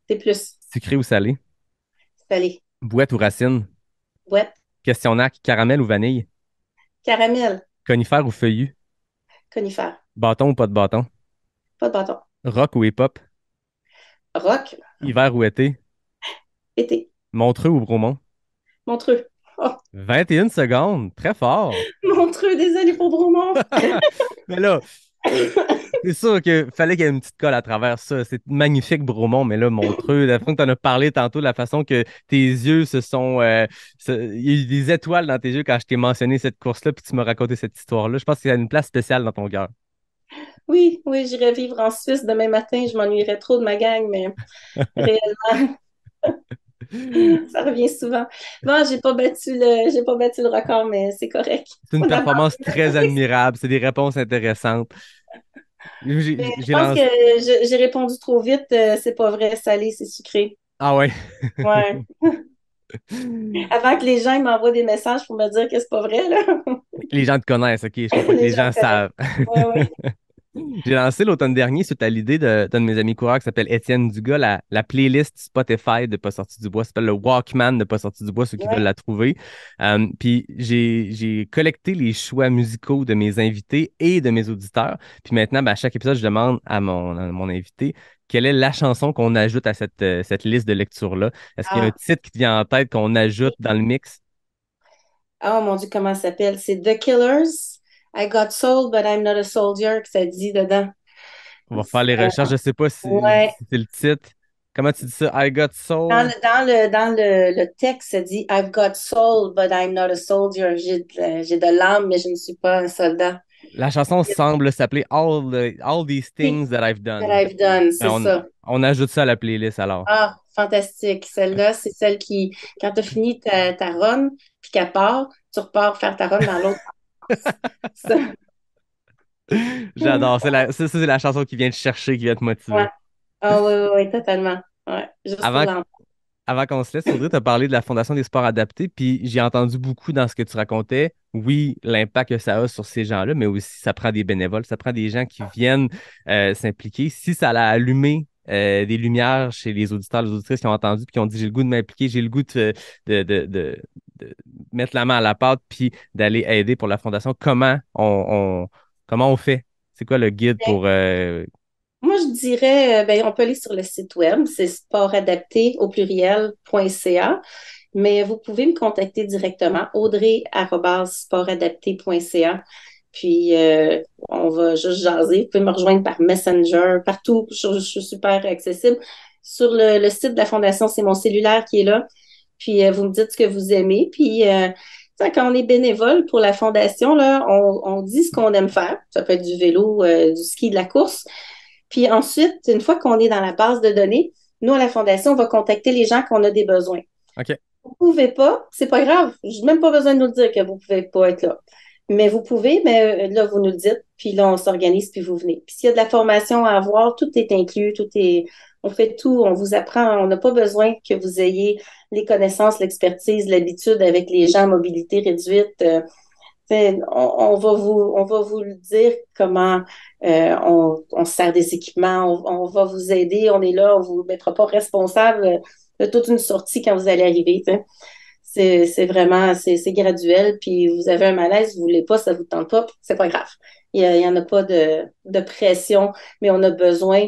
C'est plus. sucré ou salé, Salé. bouette ou racine, Boîte. questionnaire, caramel ou vanille, Caramel. conifère ou feuillu, Conifère. bâton ou pas de bâton, Pas de bâton. rock ou hip-hop, Rock. hiver ou été, Été. Montreux ou Bromont. Montreux. Oh, 21 secondes, très fort. Montreux, désolé pour Bromont. Mais là, c'est sûr qu'il fallait qu'il y ait une petite colle à travers ça. C'est magnifique, Bromont, mais là, Montreux, la façon que tu en as parlé tantôt, la façon que tes yeux se sont. Il y a eu des étoiles dans tes yeux quand je t'ai mentionné cette course-là, puis tu m'as raconté cette histoire-là. Je pense qu'il y a une place spéciale dans ton cœur. Oui, oui, j'irai vivre en Suisse demain matin. Je m'ennuierais trop de ma gang, mais réellement, ça revient souvent. Bon, j'ai pas battu le record, mais c'est correct. C'est une On avance. performance très admirable. C'est des réponses intéressantes. Mais je J'ai pense que lancé. j'ai répondu trop vite. C'est pas vrai, salé, c'est sucré. Ah ouais. Ouais. Avant que les gens ils m'envoient des messages pour me dire que c'est pas vrai, là. Les gens te connaissent, OK? Je ne pas que Les les gens gens me connaissent. savent. Ouais, ouais. J'ai lancé l'automne dernier suite à l'idée d'un de mes amis coureurs qui s'appelle Étienne Dugas, la playlist Spotify de Pas sorti du bois. Ça s'appelle le Walkman de Pas sorti du bois, ceux qui veulent Ouais. la trouver. Puis j'ai collecté les choix musicaux de mes invités et de mes auditeurs. Puis maintenant, ben, à chaque épisode, je demande à mon invité quelle est la chanson qu'on ajoute à cette liste de lecture-là. Est-ce qu'il y a un Ah. titre qui te vient en tête qu'on ajoute dans le mix? Oh mon Dieu, comment ça s'appelle? C'est The Killers. I got sold, but I'm not a soldier, que ça dit dedans. On va faire les recherches. Je sais pas Ouais. si c'est le titre. Comment tu dis ça? I got Dans soul. le texte, ça dit I've got soul, but I'm not a soldier. J'ai de l'âme, mais je ne suis pas un soldat. La chanson semble s'appeler All These Oui, Things That I've that Done. I've done, Ben, c'est ça. on ajoute ça à la playlist alors. Ah, fantastique. Celle-là, c'est celle qui, quand tu as fini ta run, puis qu'elle part, tu repars faire ta run dans l'autre sens. Ça. J'adore. C'est la chanson qui vient te chercher, qui vient te Ouais. motiver. Ah oui, oui, oui, totalement. Ouais. Juste pour Avant, l'entendre. avant qu'on se laisse, Audrey, tu as parlé de la Fondation des sports adaptés, puis j'ai entendu beaucoup dans ce que tu racontais. Oui, l'impact que ça a sur ces gens-là, mais aussi ça prend des bénévoles, ça prend des gens qui viennent s'impliquer. Si ça a allumé des lumières chez les auditeurs, les auditrices qui ont entendu, puis qui ont dit j'ai le goût de m'impliquer, j'ai le goût de mettre la main à la pâte, puis d'aller aider pour la Fondation, comment on fait? C'est quoi le guide pour Moi, je dirais, ben, on peut aller sur le site web, c'est sportadapté au pluriel.ca, mais vous pouvez me contacter directement, audrey@sportadapté.ca. Puis, on va juste jaser. Vous pouvez me rejoindre par Messenger, partout. Je suis super accessible. Sur le site de la Fondation, c'est mon cellulaire qui est là. Puis, vous me dites ce que vous aimez. Puis, tu sais, quand on est bénévole pour la Fondation, là, on dit ce qu'on aime faire. Ça peut être du vélo, du ski, de la course. Puis ensuite, une fois qu'on est dans la base de données, nous, à la Fondation, on va contacter les gens qu'on a des besoins. OK. Vous pouvez pas, c'est pas grave. J'ai même pas besoin de nous le dire que vous pouvez pas être là. Mais vous pouvez, mais là, vous nous le dites, puis là, on s'organise, puis vous venez. Puis s'il y a de la formation à avoir, tout est inclus, on fait tout, on vous apprend, on n'a pas besoin que vous ayez les connaissances, l'expertise, l'habitude avec les gens à mobilité réduite. On va vous le dire comment on se sert des équipements, on va vous aider, on est là, on vous mettra pas responsable de toute une sortie quand vous allez arriver. T'sais. C'est vraiment, c'est graduel, puis vous avez un malaise, vous voulez pas, ça vous tente pas, c'est pas grave. Il y en a pas de pression, mais on a besoin.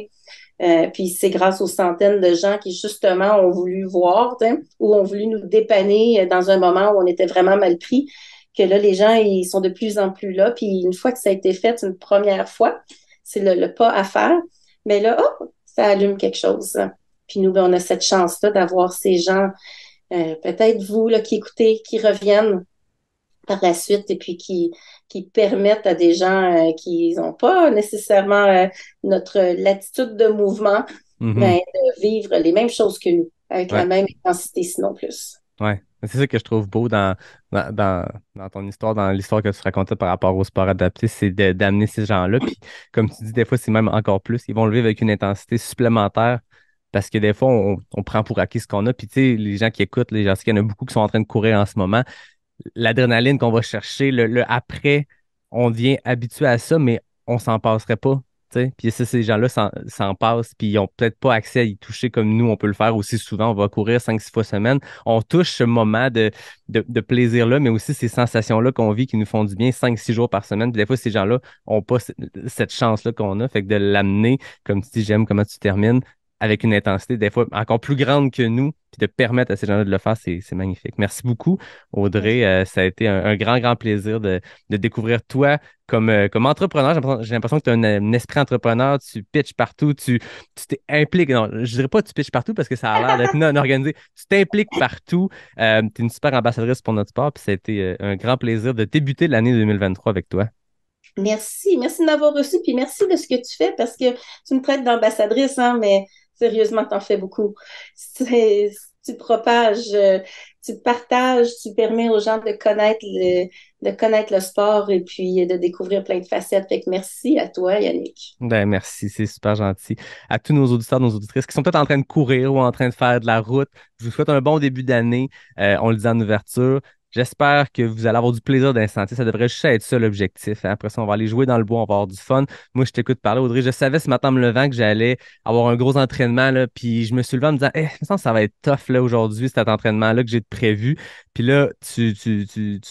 Puis c'est grâce aux centaines de gens qui, justement, ont voulu voir, ou ont voulu nous dépanner dans un moment où on était vraiment mal pris, que là, les gens, ils sont de plus en plus là. Puis une fois que ça a été fait une première fois, c'est le pas à faire. Mais là, oh, ça allume quelque chose. Puis nous, ben, on a cette chance-là d'avoir ces gens, peut-être vous là, qui écoutez, qui reviennent par la suite et puis qui permettent à des gens qui n'ont pas nécessairement notre latitude de mouvement, Mhm. mais de vivre les mêmes choses que nous, avec la Ouais. même intensité, sinon plus. Ouais. C'est ça que je trouve beau dans ton histoire, dans l'histoire que tu racontais par rapport au sport adapté, c'est d'amener ces gens-là. Puis, comme tu dis, des fois, c'est même encore plus. Ils vont le vivre avec une intensité supplémentaire parce que des fois, on prend pour acquis ce qu'on a. Puis, tu sais, les gens qui écoutent, les gens, il y en a beaucoup qui sont en train de courir en ce moment. L'adrénaline qu'on va chercher, le après, on devient habitué à ça, mais on s'en passerait pas. Tu sais. Puis ça, ces gens-là s'en passent, puis ils n'ont peut-être pas accès à y toucher comme nous, on peut le faire aussi souvent. On va courir 5-6 fois semaine. On touche ce moment de plaisir-là, mais aussi ces sensations-là qu'on vit qui nous font du bien 5-6 jours par semaine. Puis des fois, ces gens-là n'ont pas cette chance-là qu'on a. Fait que de l'amener, comme tu dis, j'aime comment tu termines, avec une intensité des fois encore plus grande que nous, puis de permettre à ces gens-là de le faire, c'est magnifique. Merci beaucoup, Audrey. Ça a été un grand, grand plaisir de découvrir toi comme entrepreneur. J'ai l'impression que tu as un esprit entrepreneur, tu pitches partout, tu t'impliques. Non, je dirais pas que tu pitches partout parce que ça a l'air d'être non organisé. Tu t'impliques partout. Tu es une super ambassadrice pour notre sport, puis ça a été un grand plaisir de débuter l'année 2023 avec toi. Merci de m'avoir reçu, puis merci de ce que tu fais parce que tu me traites d'ambassadrice, hein, mais sérieusement, t'en fais beaucoup. Tu propages, tu partages, tu permets aux gens de connaître le sport et puis de découvrir plein de facettes. Fait que merci à toi, Yannick. Ben, merci, c'est super gentil. À tous nos auditeurs, nos auditrices qui sont peut-être en train de courir ou en train de faire de la route, je vous souhaite un bon début d'année. On le dit en ouverture. J'espère que vous allez avoir du plaisir d'instant. Ça devrait juste être ça l'objectif. Hein. Après ça, on va aller jouer dans le bois, on va avoir du fun. Moi, je t'écoute parler, Audrey. Je savais ce matin en me levant que j'allais avoir un gros entraînement, là, puis je me suis levé en me disant, il me semble que ça va être tough là, aujourd'hui, cet entraînement-là que j'ai prévu. Puis là, tu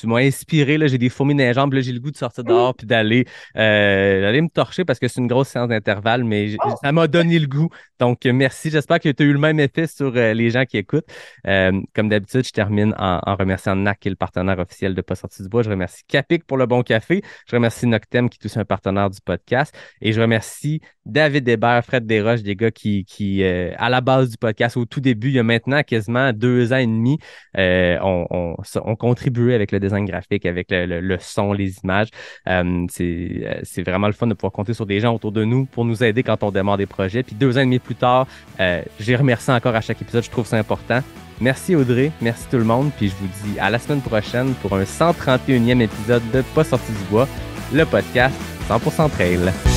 m'as inspiré, là, j'ai des fourmis dans les jambes, là, j'ai le goût de sortir dehors puis d'aller me torcher parce que c'est une grosse séance d'intervalle, mais ça m'a donné le goût. Donc, merci. J'espère que tu as eu le même effet sur les gens qui écoutent. Comme d'habitude, je termine en remerciant NAC, qui est le partenaire officiel de Pas sorti du bois. Je remercie Capic pour le bon café. Je remercie Noctem, qui est aussi un partenaire du podcast. Et je remercie David Hébert, Fred Desroches, des gars qui à la base du podcast, au tout début, il y a maintenant quasiment 2 ans et demi, on contribué avec le design graphique, avec le son, les images. C'est vraiment le fun de pouvoir compter sur des gens autour de nous pour nous aider quand on démarre des projets. Puis 2 ans et demi plus tard, j'ai remercié encore à chaque épisode. Je trouve ça important. Merci Audrey, merci tout le monde, puis je vous dis à la semaine prochaine pour un 131e épisode de Pas sorti du bois, le podcast 100% trail.